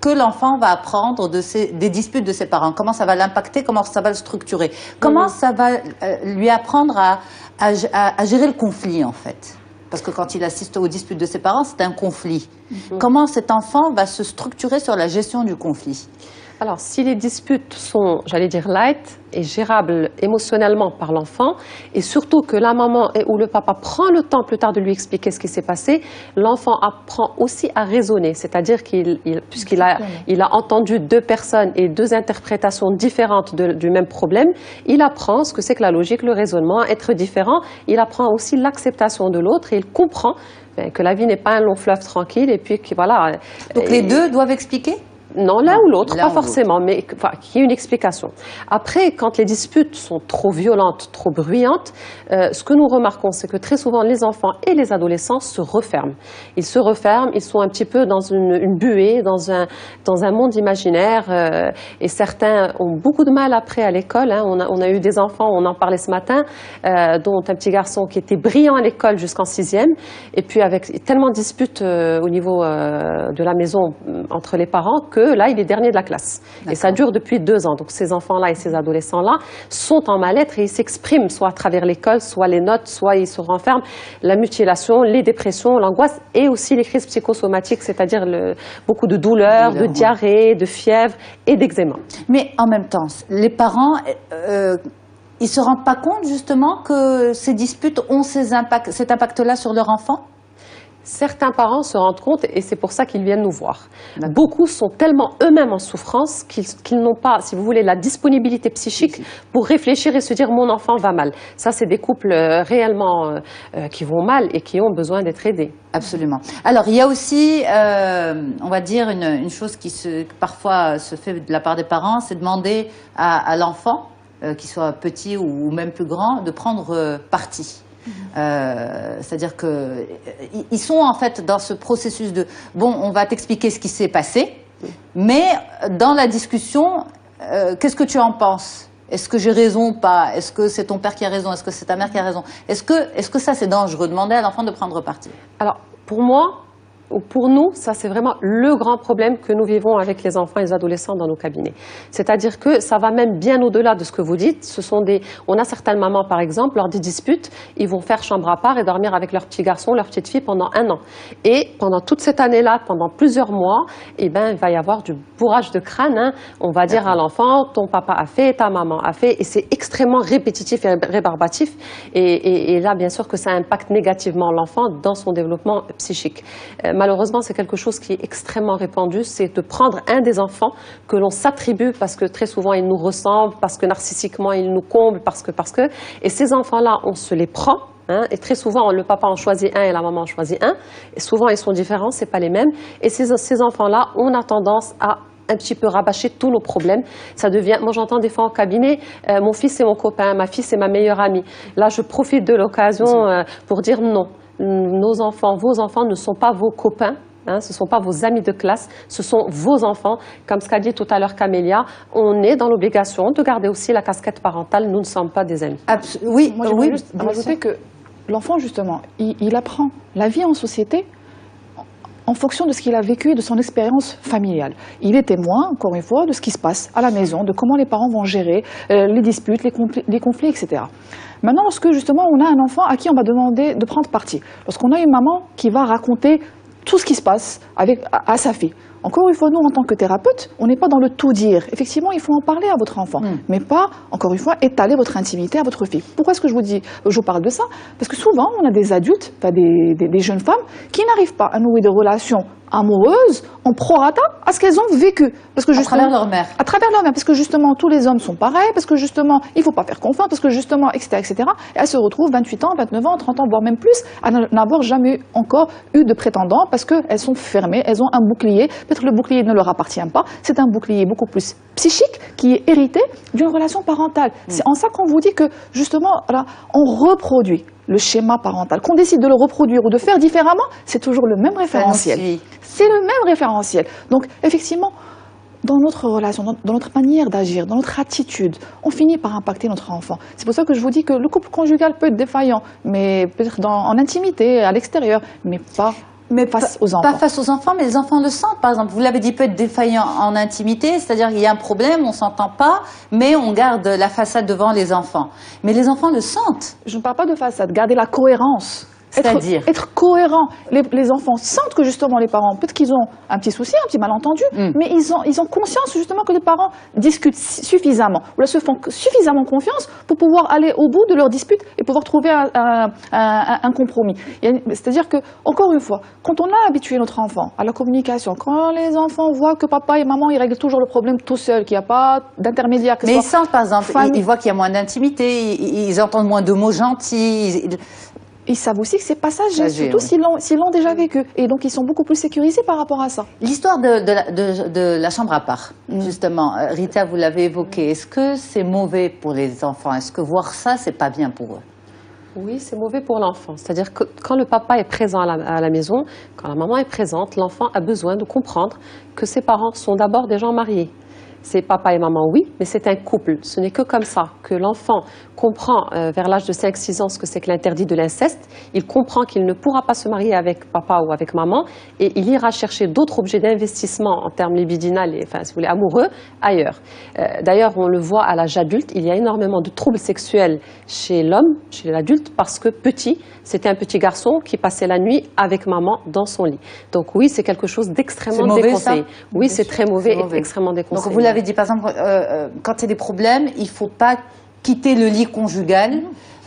que l'enfant va apprendre des disputes de ses parents? Comment ça va l'impacter? Comment ça va le structurer? Comment ça va lui apprendre à gérer le conflit, en fait? Parce que quand il assiste aux disputes de ses parents, c'est un conflit. Comment cet enfant va se structurer sur la gestion du conflit? Alors, si les disputes sont, j'allais dire, light et gérables émotionnellement par l'enfant, et surtout que la maman ou le papa prend le temps plus tard de lui expliquer ce qui s'est passé, l'enfant apprend aussi à raisonner, c'est-à-dire puisqu'il a entendu deux personnes et deux interprétations différentes du même problème, il apprend ce que c'est que la logique, le raisonnement, être différent, il apprend aussi l'acceptation de l'autre et il comprend que la vie n'est pas un long fleuve tranquille et puis que voilà. Donc les deux doivent expliquer? Non, l'un ou l'autre, pas forcément, mais qu'il y ait une explication. Après, quand les disputes sont trop violentes, trop bruyantes, ce que nous remarquons, c'est que très souvent, les enfants et les adolescents se referment. Ils se referment, ils sont un petit peu dans une buée, dans un monde imaginaire, et certains ont beaucoup de mal après à l'école. Hein. On a eu des enfants, on en parlait ce matin, dont un petit garçon qui était brillant à l'école jusqu'en 6e, et puis avec tellement de disputes au niveau de la maison entre les parents que là, il est dernier de la classe. Et ça dure depuis 2 ans. Donc, ces enfants-là et ces adolescents-là sont en mal-être et ils s'expriment soit à travers l'école, soit les notes, soit ils se renferment. La mutilation, les dépressions, l'angoisse et aussi les crises psychosomatiques, c'est-à-dire beaucoup de douleurs, de diarrhée, de fièvre et d'eczéma. Mais en même temps, les parents... ils ne se rendent pas compte justement que ces disputes ont cet impact-là sur leur enfant? Certains parents se rendent compte et c'est pour ça qu'ils viennent nous voir. Beaucoup sont tellement eux-mêmes en souffrance qu'ils n'ont pas, si vous voulez, la disponibilité psychique pour réfléchir et se dire « mon enfant va mal ». Ça, c'est des couples réellement qui vont mal et qui ont besoin d'être aidés. Absolument. Alors, il y a aussi, on va dire, une chose qui parfois se fait de la part des parents, c'est demander à l'enfant, qu'il soit petit ou même plus grand, de prendre parti. C'est-à-dire qu'ils sont en fait dans ce processus de « bon, on va t'expliquer ce qui s'est passé, mais dans la discussion, qu'est-ce que tu en penses? Est-ce que j'ai raison ou pas? Est-ce que c'est ton père qui a raison? Est-ce que c'est ta mère qui a raison? Est-ce que ça c'est dangereux, demander à l'enfant de prendre parti? » Alors, pour moi, pour nous, ça c'est vraiment le grand problème que nous vivons avec les enfants et les adolescents dans nos cabinets. C'est-à-dire que ça va même bien au-delà de ce que vous dites. On a certaines mamans, par exemple, lors des disputes, ils vont faire chambre à part et dormir avec leur petit garçon, leur petite fille pendant 1 an. Et pendant toute cette année-là, pendant plusieurs mois, il va y avoir du bourrage de crâne. Hein. On va dire à l'enfant, ton papa a fait, ta maman a fait, et c'est extrêmement répétitif et rébarbatif. Et là, bien sûr que ça impacte négativement l'enfant dans son développement psychique. Malheureusement, c'est quelque chose qui est extrêmement répandu, c'est de prendre un des enfants que l'on s'attribue parce que très souvent il nous ressemble, parce que narcissiquement il nous comble, parce que. Et ces enfants-là, on se les prend. Hein, et très souvent, le papa en choisit un et la maman en choisit un. Et souvent, ils sont différents, c'est pas les mêmes. Et ces enfants-là, on a tendance à un petit peu rabâcher tous nos problèmes. Ça devient, moi j'entends des fois en cabinet, mon fils c'est mon copain, ma fille c'est ma meilleure amie. Là, je profite de l'occasion pour dire non. Nos enfants, vos enfants ne sont pas vos copains, hein, ce ne sont pas vos amis de classe, ce sont vos enfants. Comme ce qu'a dit tout à l'heure Camélia, on est dans l'obligation de garder aussi la casquette parentale, nous ne sommes pas des amis. Oui, moi je voulais juste rajouter que l'enfant justement, il apprend la vie en société en fonction de ce qu'il a vécu et de son expérience familiale. Il est témoin, encore une fois, de ce qui se passe à la maison, de comment les parents vont gérer les disputes, les conflits, etc. Maintenant, lorsque justement on a un enfant à qui on va demander de prendre parti, lorsqu'on a une maman qui va raconter tout ce qui se passe à sa fille, encore une fois, nous, en tant que thérapeute, on n'est pas dans le tout dire. Effectivement, il faut en parler à votre enfant, mais pas, encore une fois, étaler votre intimité à votre fille. Pourquoi est-ce que je vous parle de ça? Parce que souvent, on a des adultes, des jeunes femmes, qui n'arrivent pas à nouer des relations amoureuses en prorata à ce qu'elles ont vécu. Parce que à travers leur mère. À travers leur mère, parce que justement, tous les hommes sont pareils, parce que justement, il ne faut pas faire confiance, parce que justement, etc., etc. Et elles se retrouvent 28 ans, 29 ans, 30 ans, voire même plus, à n'avoir jamais encore eu de prétendant, parce qu'elles sont fermées, elles ont un bouclier. Peut-être le bouclier ne leur appartient pas. C'est un bouclier beaucoup plus psychique qui est hérité d'une relation parentale. C'est en ça qu'on vous dit que, justement, là, on reproduit le schéma parental. Qu'on décide de le reproduire ou de faire différemment, c'est toujours le même référentiel. C'est le même référentiel. Donc, effectivement, dans notre relation, dans notre manière d'agir, dans notre attitude, on finit par impacter notre enfant. C'est pour ça que je vous dis que le couple conjugal peut être défaillant, mais peut-être en intimité, à l'extérieur, mais pas mais face aux enfants. Pas face aux enfants, mais les enfants le sentent. Par exemple, vous l'avez dit, peut être défaillant en intimité, c'est-à-dire qu'il y a un problème, on ne s'entend pas, mais on garde la façade devant les enfants. Mais les enfants le sentent. Je ne parle pas de façade, garder la cohérence. C'est-à-dire être cohérent. Les enfants sentent que justement les parents, peut-être qu'ils ont un petit souci, un petit malentendu, mais ils ont conscience justement que les parents discutent suffisamment, ou là se font suffisamment confiance pour pouvoir aller au bout de leur dispute et pouvoir trouver un compromis. C'est-à-dire que, encore une fois, quand on a habitué notre enfant à la communication, quand les enfants voient que papa et maman ils règlent toujours le problème tout seuls, qu'il n'y a pas d'intermédiaire. Mais ils sentent, par exemple, ils voient qu'il y a moins d'intimité, ils entendent moins de mots gentils. Ils savent aussi que c'est passager, surtout s'ils l'ont déjà vécu. Et donc, ils sont beaucoup plus sécurisés par rapport à ça. L'histoire de la chambre à part, justement, Rita, vous l'avez évoqué. Est-ce que c'est mauvais pour les enfants? Est-ce que voir ça, c'est pas bien pour eux? Oui, c'est mauvais pour l'enfant. C'est-à-dire que quand le papa est présent à la maison, quand la maman est présente, l'enfant a besoin de comprendre que ses parents sont d'abord des gens mariés. C'est papa et maman, oui, mais c'est un couple. Ce n'est que comme ça que l'enfant comprend vers l'âge de 5-6 ans ce que c'est que l'interdit de l'inceste. Il comprend qu'il ne pourra pas se marier avec papa ou avec maman et il ira chercher d'autres objets d'investissement en termes libidinal et, enfin, si vous voulez, amoureux, ailleurs. D'ailleurs, on le voit à l'âge adulte, il y a énormément de troubles sexuels chez l'homme, chez l'adulte, parce que petit, c'était un petit garçon qui passait la nuit avec maman dans son lit. Donc oui, c'est quelque chose d'extrêmement déconseillé. Oui, c'est très mauvais et extrêmement déconseillé. Donc vous l'avez dit, par exemple, quand il y a des problèmes, il ne faut pas quitter le lit conjugal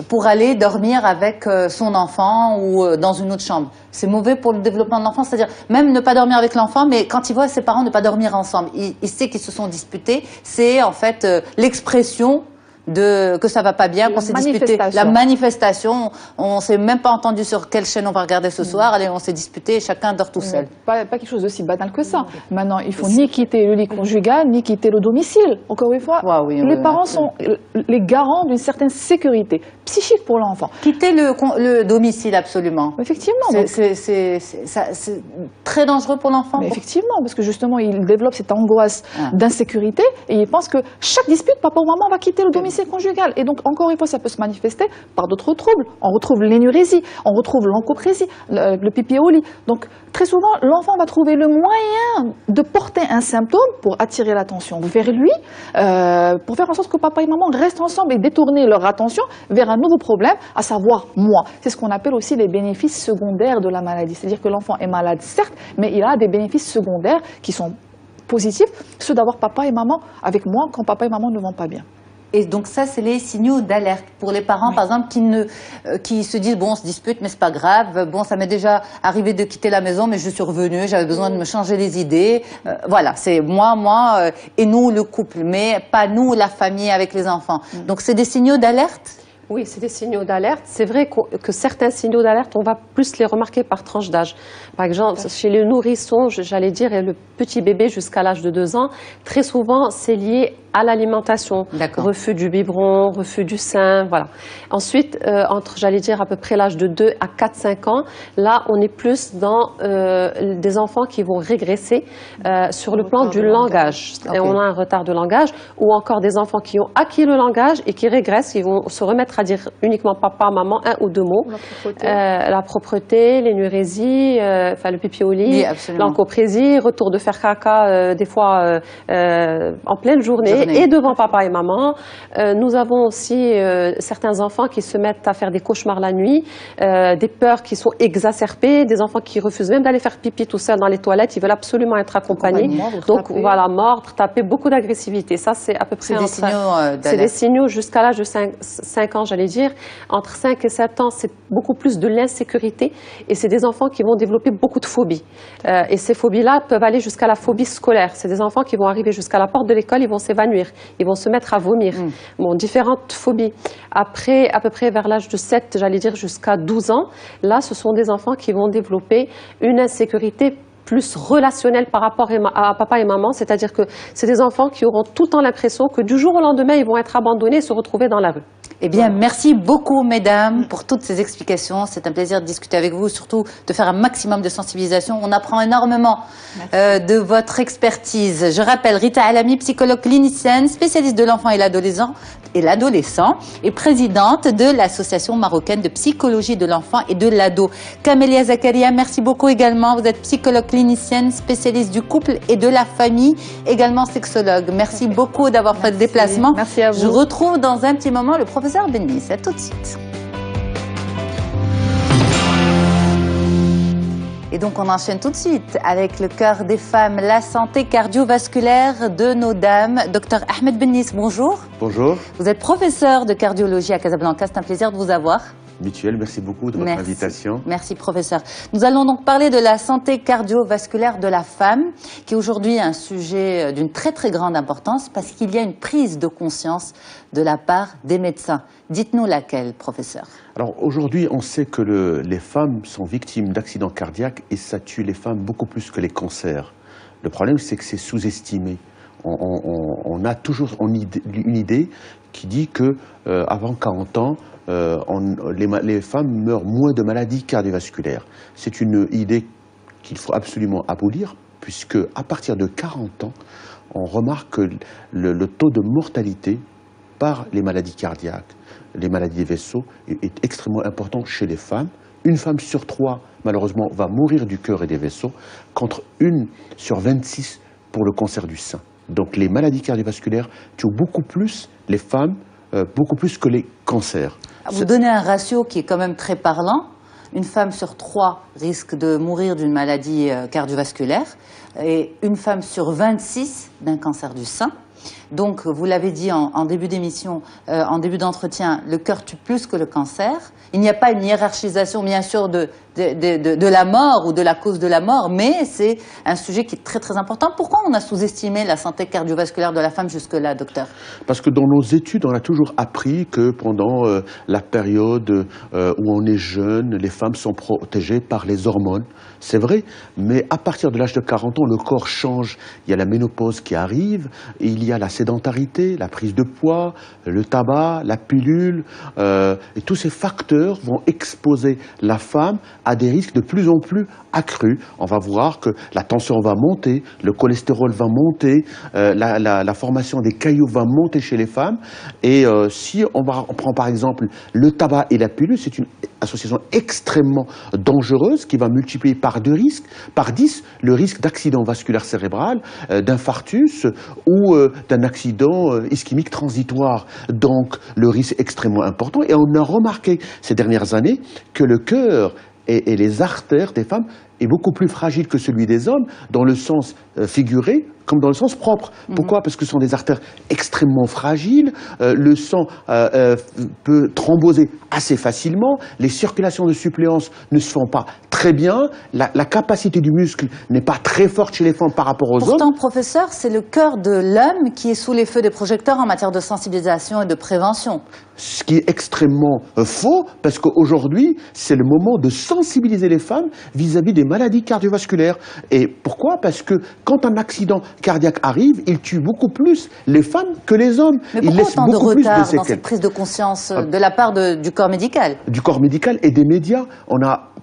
pour aller dormir avec son enfant ou dans une autre chambre. C'est mauvais pour le développement de l'enfant, c'est-à-dire même ne pas dormir avec l'enfant, mais quand il voit ses parents ne pas dormir ensemble, il sait qu'ils se sont disputés, c'est en fait l'expression que ça va pas bien, qu'on s'est disputé. La manifestation, on s'est même pas entendu sur quelle chaîne on va regarder ce soir, allez, on s'est disputé, chacun dort tout seul. Pas quelque chose d'aussi banal que ça. Maintenant, il faut ni quitter le lit conjugal, ni quitter le domicile. Encore une fois, les parents sont les garants d'une certaine sécurité psychique pour l'enfant. Quitter le domicile, absolument. Effectivement. C'est très dangereux pour l'enfant. Effectivement, parce que justement, il développe cette angoisse d'insécurité et il pense que chaque dispute, papa ou maman va quitter le domicile conjugal. Et donc, encore une fois, ça peut se manifester par d'autres troubles. On retrouve l'énurésie, on retrouve l'encoprésie, le pipi au lit. Donc, très souvent, l'enfant va trouver le moyen de porter un symptôme pour attirer l'attention vers lui, pour faire en sorte que papa et maman restent ensemble et détourner leur attention vers un nouveau problème, à savoir moi. C'est ce qu'on appelle aussi les bénéfices secondaires de la maladie. C'est-à-dire que l'enfant est malade, certes, mais il a des bénéfices secondaires qui sont positifs, ceux d'avoir papa et maman avec moi quand papa et maman ne vont pas bien. Et donc ça, c'est les signaux d'alerte pour les parents, par exemple, qui se disent, bon, on se dispute, mais c'est pas grave, bon, ça m'est déjà arrivé de quitter la maison, mais je suis revenue, j'avais besoin de me changer les idées. Voilà, c'est moi, et nous, le couple, mais pas nous, la famille avec les enfants. Donc c'est des signaux d'alerte? Oui, c'est des signaux d'alerte. C'est vrai que certains signaux d'alerte, on va plus les remarquer par tranche d'âge. Par exemple, chez les nourrissons, j'allais dire, et le petit bébé jusqu'à l'âge de 2 ans, très souvent, c'est lié à l'alimentation. Refus du biberon, refus du sein, voilà. Ensuite, entre, j'allais dire, à peu près l'âge de 2 à 4-5 ans, là, on est plus dans des enfants qui vont régresser sur le plan du langage. Et on a un retard de langage, ou encore des enfants qui ont acquis le langage et qui régressent, qui vont se remettre à dire uniquement papa, maman, 1 ou 2 mots. La propreté, l'énurésie, enfin le pipi au lit, l'encoprésie, retour de faire caca, des fois en pleine journée. Et devant papa et maman. Nous avons aussi certains enfants qui se mettent à faire des cauchemars la nuit, des peurs qui sont exacerbées, des enfants qui refusent même d'aller faire pipi tout seul dans les toilettes, ils veulent absolument être accompagnés. Donc voilà, mordre, taper, beaucoup d'agressivité. Ça, c'est à peu près des signaux d'alerte. C'est des signaux jusqu'à l'âge de 5 ans, j'allais dire. Entre 5 et 7 ans, c'est beaucoup plus de l'insécurité et c'est des enfants qui vont développer beaucoup de phobies. Et ces phobies-là peuvent aller jusqu'à la phobie scolaire. C'est des enfants qui vont arriver jusqu'à la porte de l'école, ils vont s'évanouir. Ils vont se mettre à vomir. Bon, différentes phobies. Après, à peu près vers l'âge de 7, j'allais dire jusqu'à 12 ans, là, ce sont des enfants qui vont développer une insécurité plus relationnel par rapport à papa et maman, c'est-à-dire que c'est des enfants qui auront tout le temps l'impression que du jour au lendemain, ils vont être abandonnés et se retrouver dans la rue. Eh bien, merci beaucoup, mesdames, pour toutes ces explications. C'est un plaisir de discuter avec vous, surtout de faire un maximum de sensibilisation. On apprend énormément de votre expertise. Je rappelle, Rita Alami, psychologue clinicienne, spécialiste de l'enfant et l'adolescent et présidente de l'Association marocaine de psychologie de l'enfant et de l'ado. Camélia Zakaria, merci beaucoup également. Vous êtes psychologue clinicienne, spécialiste du couple et de la famille, également sexologue. Merci beaucoup d'avoir fait le déplacement. Merci à vous. Je retrouve dans un petit moment le professeur Bennis. À tout de suite. Et donc on enchaîne tout de suite avec le cœur des femmes, la santé cardiovasculaire de nos dames. Docteur Ahmed Bennis, bonjour. Bonjour. Vous êtes professeur de cardiologie à Casablanca, c'est un plaisir de vous avoir. Mutuel, merci beaucoup de votre invitation. Merci professeur. Nous allons donc parler de la santé cardiovasculaire de la femme, qui est aujourd'hui un sujet d'une très très grande importance parce qu'il y a une prise de conscience de la part des médecins. Dites-nous laquelle, professeur? Alors aujourd'hui, on sait que les femmes sont victimes d'accidents cardiaques et ça tue les femmes beaucoup plus que les cancers. Le problème, c'est que c'est sous-estimé. On a toujours une idée qui dit que avant 40 ans, les femmes meurent moins de maladies cardiovasculaires. C'est une idée qu'il faut absolument abolir, puisque à partir de 40 ans, on remarque que le taux de mortalité par les maladies cardiaques, les maladies des vaisseaux, est extrêmement important chez les femmes. Une femme sur 3, malheureusement, va mourir du cœur et des vaisseaux, contre 1 sur 26 pour le cancer du sein. Donc les maladies cardiovasculaires tuent beaucoup plus les femmes, beaucoup plus que les cancers. Vous donnez un ratio qui est quand même très parlant. Une femme sur 3 risque de mourir d'une maladie cardiovasculaire et une femme sur 26 d'un cancer du sein. Donc, vous l'avez dit en début d'émission, en début d'entretien, le cœur tue plus que le cancer. Il n'y a pas une hiérarchisation, bien sûr, de la mort ou de la cause de la mort, mais c'est un sujet qui est très très important. Pourquoi on a sous-estimé la santé cardiovasculaire de la femme jusque-là, docteur? Parce que dans nos études, on a toujours appris que pendant la période où on est jeune, les femmes sont protégées par les hormones. C'est vrai, mais à partir de l'âge de 40 ans, le corps change. Il y a la ménopause qui arrive, il y a la sédentarité, la prise de poids, le tabac, la pilule, et tous ces facteurs vont exposer la femme à des risques de plus en plus accrus. On va voir que la tension va monter, le cholestérol va monter, la formation des caillots va monter chez les femmes. Et si on prend par exemple le tabac et la pilule, c'est une association extrêmement dangereuse qui va multiplier par 10 le risque d'accident vasculaire cérébral, d'infarctus ou d'un accident ischémique transitoire. Donc le risque est extrêmement important et on a remarqué ces dernières années que le cœur et les artères des femmes est beaucoup plus fragile que celui des hommes, dans le sens figuré comme dans le sens propre. Pourquoi? Parce que ce sont des artères extrêmement fragiles, le sang peut thromboser assez facilement, les circulations de suppléance ne se font pas très bien, la capacité du muscle n'est pas très forte chez les femmes par rapport aux hommes. Pourtant, professeur, c'est le cœur de l'homme qui est sous les feux des projecteurs en matière de sensibilisation et de prévention. Ce qui est extrêmement faux, parce qu'aujourd'hui, c'est le moment de sensibiliser les femmes vis-à-vis des maladies cardiovasculaires. Et pourquoi? Parce que quand un accident cardiaque arrive, il tue beaucoup plus les femmes que les hommes. Mais pourquoi autant de retard dans cette prise de conscience de la part du corps médical? Du corps médical et des médias.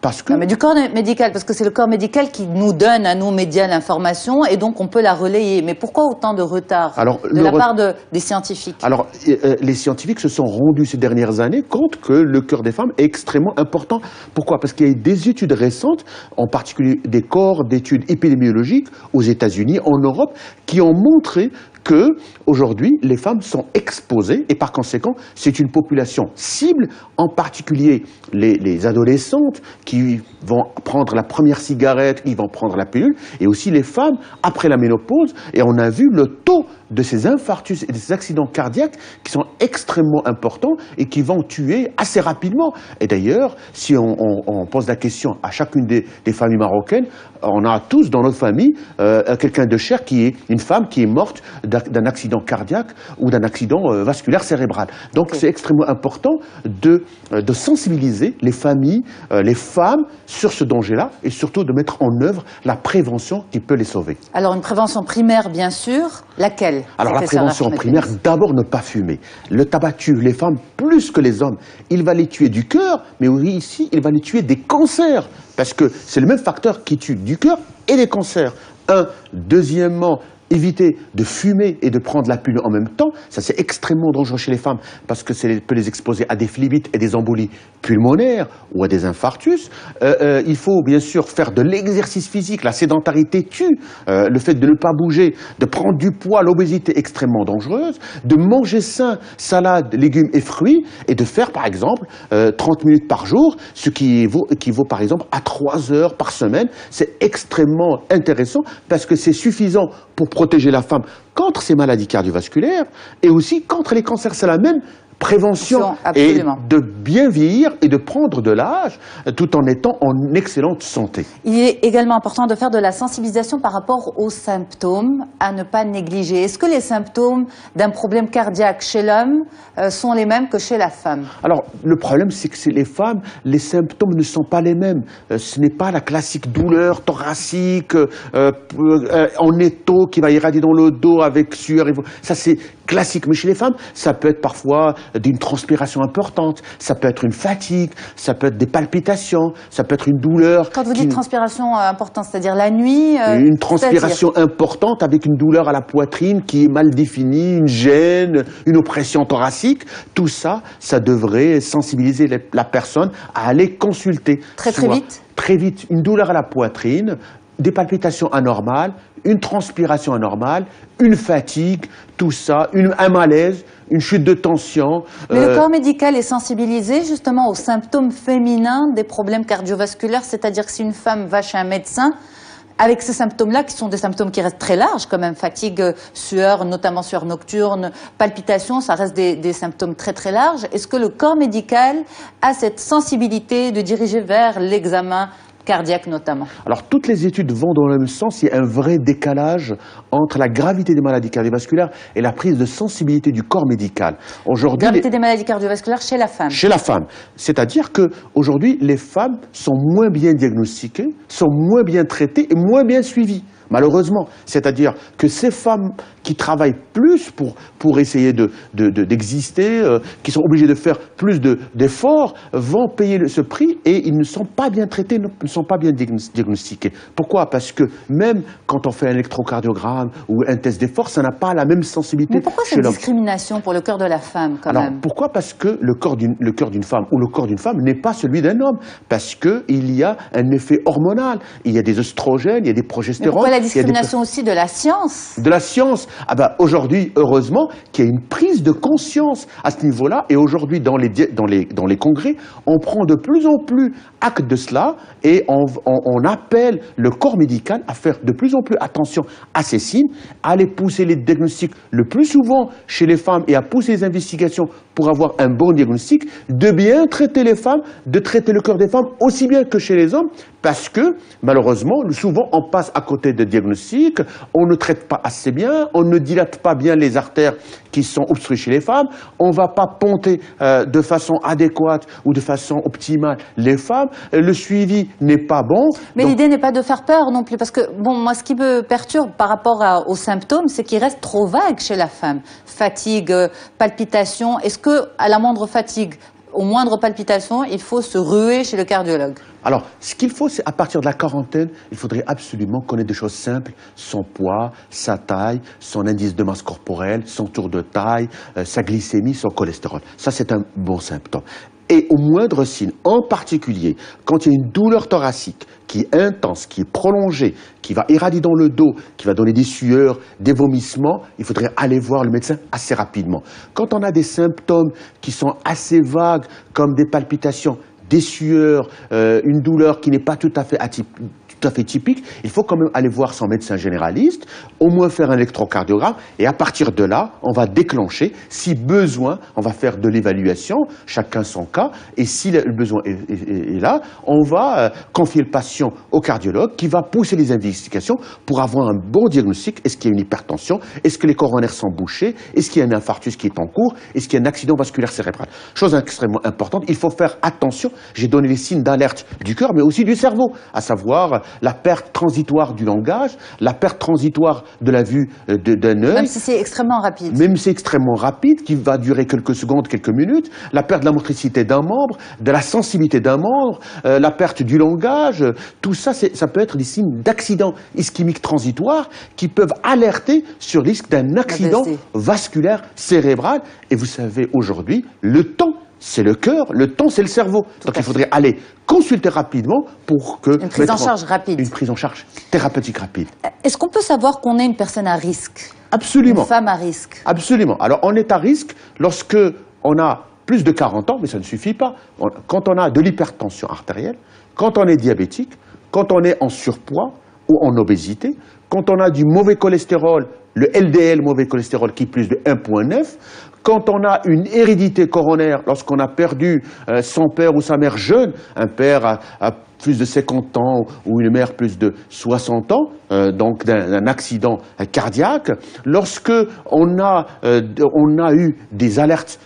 Parce que... Non, mais du corps médical, parce que c'est le corps médical qui nous donne à nous médias l'information et donc on peut la relayer. Mais pourquoi autant de retard de la part des scientifiques? Alors, les scientifiques se sont rendus ces dernières années compte que le cœur des femmes est extrêmement important. Pourquoi? Parce qu'il y a eu des études récentes, en particulier des corps d'études épidémiologiques aux États-Unis, en Europe, qui ont montré que aujourd'hui les femmes sont exposées et par conséquent c'est une population cible, en particulier les adolescentes qui vont prendre la première cigarette, qui vont prendre la pilule, et aussi les femmes après la ménopause. Et on a vu le taux de ces infarctus et de ces accidents cardiaques qui sont extrêmement importants et qui vont tuer assez rapidement. Et d'ailleurs, si on pose la question à chacune des familles marocaines, on a tous dans notre famille quelqu'un de cher qui est une femme qui est morte d'un accident cardiaque ou d'un accident vasculaire cérébral. Donc c'est extrêmement important de sensibiliser les familles, les femmes sur ce danger-là et surtout de mettre en œuvre la prévention qui peut les sauver. Alors une prévention primaire bien sûr, laquelle? Alors la prévention primaire, d'abord ne pas fumer. Le tabac tue les femmes plus que les hommes. Il va les tuer du cœur, mais aussi il va les tuer des cancers. Parce que c'est le même facteur qui tue du cœur et des cancers. Deuxièmement, éviter de fumer et de prendre la pilule en même temps, ça c'est extrêmement dangereux chez les femmes parce que ça peut les exposer à des phlébites et des embolies pulmonaires ou à des infarctus. Il faut bien sûr faire de l'exercice physique, la sédentarité tue, le fait de ne pas bouger, de prendre du poids, l'obésité extrêmement dangereuse, de manger sain, salade, légumes et fruits et de faire par exemple 30 minutes par jour, ce qui équivaut par exemple à 3 heures par semaine. C'est extrêmement intéressant parce que c'est suffisant pour protéger la femme contre ces maladies cardiovasculaires et aussi contre les cancers. C'est la même prévention et de bien vieillir et de prendre de l'âge tout en étant en excellente santé. Il est également important de faire de la sensibilisation par rapport aux symptômes à ne pas négliger. Est-ce que les symptômes d'un problème cardiaque chez l'homme sont les mêmes que chez la femme? Alors le problème c'est que chez les femmes, les symptômes ne sont pas les mêmes. Ce n'est pas la classique douleur thoracique en étau qui va irradier dans le dos avec sueur. Ça c'est classique, mais chez les femmes, ça peut être parfois d'une transpiration importante, ça peut être une fatigue, ça peut être des palpitations, ça peut être une douleur. Quand vous dites transpiration importante, c'est-à-dire la nuit une transpiration importante avec une douleur à la poitrine qui est mal définie, une gêne, une oppression thoracique, tout ça, ça devrait sensibiliser la personne à aller consulter. Très vite? Très vite, une douleur à la poitrine, des palpitations anormales, une transpiration anormale, une fatigue, tout ça, un malaise, une chute de tension. Mais le corps médical est sensibilisé justement aux symptômes féminins des problèmes cardiovasculaires, c'est-à-dire que si une femme va chez un médecin, avec ces symptômes-là, qui sont des symptômes qui restent très larges quand même, fatigue, sueur, notamment sueur nocturne, palpitations, ça reste des symptômes très très larges. Est-ce que le corps médical a cette sensibilité de diriger vers l'examen cardiaque notamment? Alors toutes les études vont dans le même sens. Il y a un vrai décalage entre la gravité des maladies cardiovasculaires et la prise de sensibilité du corps médical. Aujourd'hui, gravité des maladies cardiovasculaires chez la femme. Chez la femme. C'est-à-dire que aujourd'hui, les femmes sont moins bien diagnostiquées, sont moins bien traitées et moins bien suivies. Malheureusement, c'est-à-dire que ces femmes qui travaillent plus pour essayer d'exister, qui sont obligées de faire plus d'efforts, vont payer ce prix et ils ne sont pas bien traités, ne sont pas bien diagnostiqués. Pourquoi? Parce que même quand on fait un électrocardiogramme ou un test d'effort, ça n'a pas la même sensibilité. Mais pourquoi cette discrimination pour le cœur de la femme quand même? Pourquoi? Parce que le cœur d'une femme ou le corps d'une femme n'est pas celui d'un homme. Parce qu'il y a un effet hormonal, il y a des oestrogènes, il y a des progestérones. Pourquoi la discrimination aussi de la science? De la science. Ah ben aujourd'hui, heureusement, qu'il y a une prise de conscience à ce niveau-là. Et aujourd'hui, dans les congrès, on prend de plus en plus acte de cela et on appelle le corps médical à faire de plus en plus attention à ces signes, à aller pousser les diagnostics le plus souvent chez les femmes et à pousser les investigations pour avoir un bon diagnostic, de bien traiter les femmes, de traiter le cœur des femmes aussi bien que chez les hommes, parce que malheureusement, souvent on passe à côté des diagnostics, on ne traite pas assez bien, on ne dilate pas bien les artères qui sont obstruées chez les femmes, on ne va pas ponter de façon adéquate ou de façon optimale les femmes, le suivi n'est pas bon. Mais l'idée n'est pas de faire peur non plus, parce que bon, moi ce qui me perturbe par rapport aux symptômes, c'est qu'ils restent trop vagues chez la femme. Fatigue, palpitation, est-ce que à la moindre fatigue, aux moindres palpitations, il faut se ruer chez le cardiologue? Alors, ce qu'il faut, c'est à partir de la quarantaine, il faudrait absolument connaître des choses simples, son poids, sa taille, son indice de masse corporelle, son tour de taille, sa glycémie, son cholestérol. Ça, c'est un bon symptôme. Et au moindre signe, en particulier, quand il y a une douleur thoracique qui est intense, qui est prolongée, qui va irradier dans le dos, qui va donner des sueurs, des vomissements, il faudrait aller voir le médecin assez rapidement. Quand on a des symptômes qui sont assez vagues, comme des palpitations, des sueurs, une douleur qui n'est pas tout à fait tout à fait typique, il faut quand même aller voir son médecin généraliste, au moins faire un électrocardiogramme, et à partir de là, on va déclencher. Si besoin, on va faire de l'évaluation, chacun son cas, et si le besoin est là, on va confier le patient au cardiologue qui va pousser les investigations pour avoir un bon diagnostic. Est-ce qu'il y a une hypertension? Est-ce que les coronaires sont bouchés? Est-ce qu'il y a un infarctus qui est en cours? Est-ce qu'il y a un accident vasculaire cérébral? Chose extrêmement importante, il faut faire attention. J'ai donné les signes d'alerte du cœur, mais aussi du cerveau, à savoir la perte transitoire du langage, la perte transitoire de la vue d'un œil. Même si c'est extrêmement rapide. Même si c'est extrêmement rapide, qui va durer quelques secondes, quelques minutes, la perte de la motricité d'un membre, de la sensibilité d'un membre, la perte du langage, tout ça, ça peut être des signes d'accident ischémique transitoire qui peuvent alerter sur le risque d'un accident vasculaire cérébral. Et vous savez, aujourd'hui, le temps, c'est le cœur, le temps, c'est le cerveau. Donc il faudrait aller consulter rapidement pour que... Une prise en charge rapide. Une prise en charge thérapeutique rapide. Est-ce qu'on peut savoir qu'on est une personne à risque? Absolument. Une femme à risque? Absolument. Alors on est à risque lorsque on a plus de 40 ans, mais ça ne suffit pas. Quand on a de l'hypertension artérielle, quand on est diabétique, quand on est en surpoids ou en obésité, quand on a du mauvais cholestérol, le LDL, mauvais cholestérol, qui est plus de 1,9, quand on a une hérédité coronaire, lorsqu'on a perdu son père ou sa mère jeune, un père à plus de 50 ans ou une mère plus de 60 ans, donc d'un accident cardiaque, lorsque on a eu des alertes,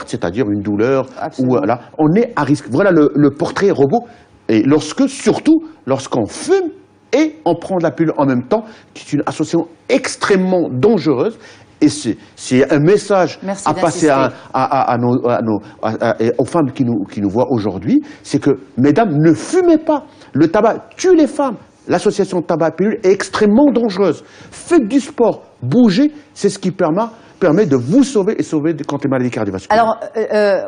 c'est-à-dire une douleur, ou là, on est à risque. Voilà le portrait robot. Et surtout lorsqu'on fume et on prend de la pilule en même temps, qui est une association extrêmement dangereuse. Et c'est un message à passer aux femmes qui nous voient aujourd'hui, c'est que, mesdames, ne fumez pas. Le tabac tue les femmes. L'association tabac-pilule est extrêmement dangereuse. Faites du sport, bougez, c'est ce qui permet de vous sauver et sauver contre les maladies cardiovasculaires. Alors,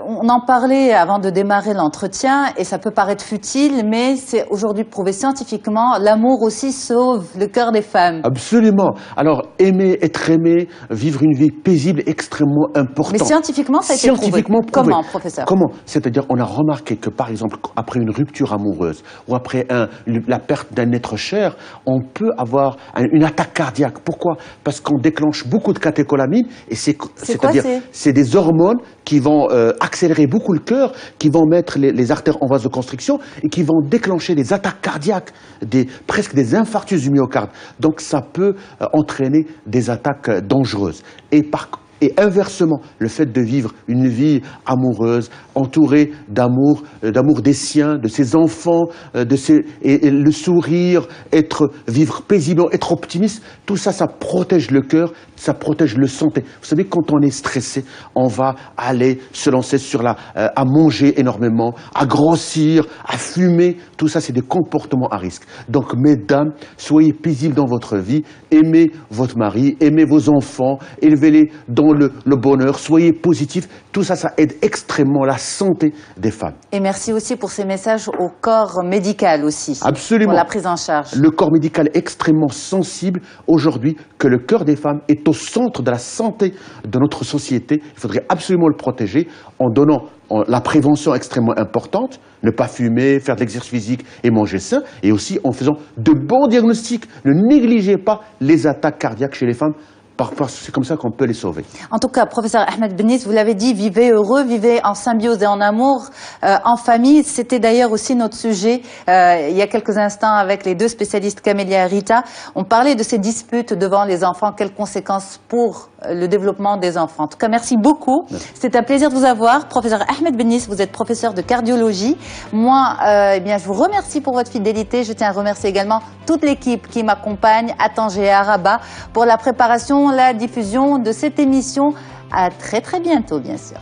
on en parlait avant de démarrer l'entretien, et ça peut paraître futile, mais c'est aujourd'hui prouvé scientifiquement, l'amour aussi sauve le cœur des femmes. Absolument. Alors, aimer, être aimé, vivre une vie paisible est extrêmement important. Mais scientifiquement, ça a été prouvé. Comment, professeur? Comment? C'est-à-dire, on a remarqué que, par exemple, après une rupture amoureuse, ou après la perte d'un être cher, on peut avoir une attaque cardiaque. Pourquoi? Parce qu'on déclenche beaucoup de catécholamines. Et c'est des hormones qui vont accélérer beaucoup le cœur, qui vont mettre les artères en vasoconstriction et qui vont déclencher des attaques cardiaques, presque des infarctus du myocarde. Donc ça peut entraîner des attaques dangereuses. Et inversement, le fait de vivre une vie amoureuse, entourée d'amour des siens, de ses enfants, et le sourire, vivre paisiblement, être optimiste, tout ça, ça protège le cœur, ça protège le santé. Vous savez, quand on est stressé, on va aller se lancer à manger énormément, à grossir, à fumer. Tout ça, c'est des comportements à risque. Donc, mesdames, soyez paisibles dans votre vie, aimez votre mari, aimez vos enfants, élevez-les dans le bonheur, soyez positifs. Tout ça, ça aide extrêmement la santé des femmes. Et merci aussi pour ces messages au corps médical aussi. Absolument. Pour la prise en charge. Le corps médical est extrêmement sensible aujourd'hui que le cœur des femmes est au centre de la santé de notre société. Il faudrait absolument le protéger en donnant la prévention extrêmement importante, ne pas fumer, faire de l'exercice physique et manger sain, et aussi en faisant de bons diagnostics. Ne négligez pas les attaques cardiaques chez les femmes. C'est comme ça qu'on peut les sauver. En tout cas, professeur Ahmed Bennis, vous l'avez dit, vivez heureux, vivez en symbiose et en amour, en famille. C'était d'ailleurs aussi notre sujet il y a quelques instants avec les deux spécialistes Camélia et Rita. On parlait de ces disputes devant les enfants, quelles conséquences pour le développement des enfants. En tout cas, merci beaucoup. C'est un plaisir de vous avoir. Professeur Ahmed Bennis, vous êtes professeur de cardiologie. Moi, je vous remercie pour votre fidélité. Je tiens à remercier également toute l'équipe qui m'accompagne à Tanger et à Rabat pour la préparation, la diffusion de cette émission. À très très bientôt, bien sûr.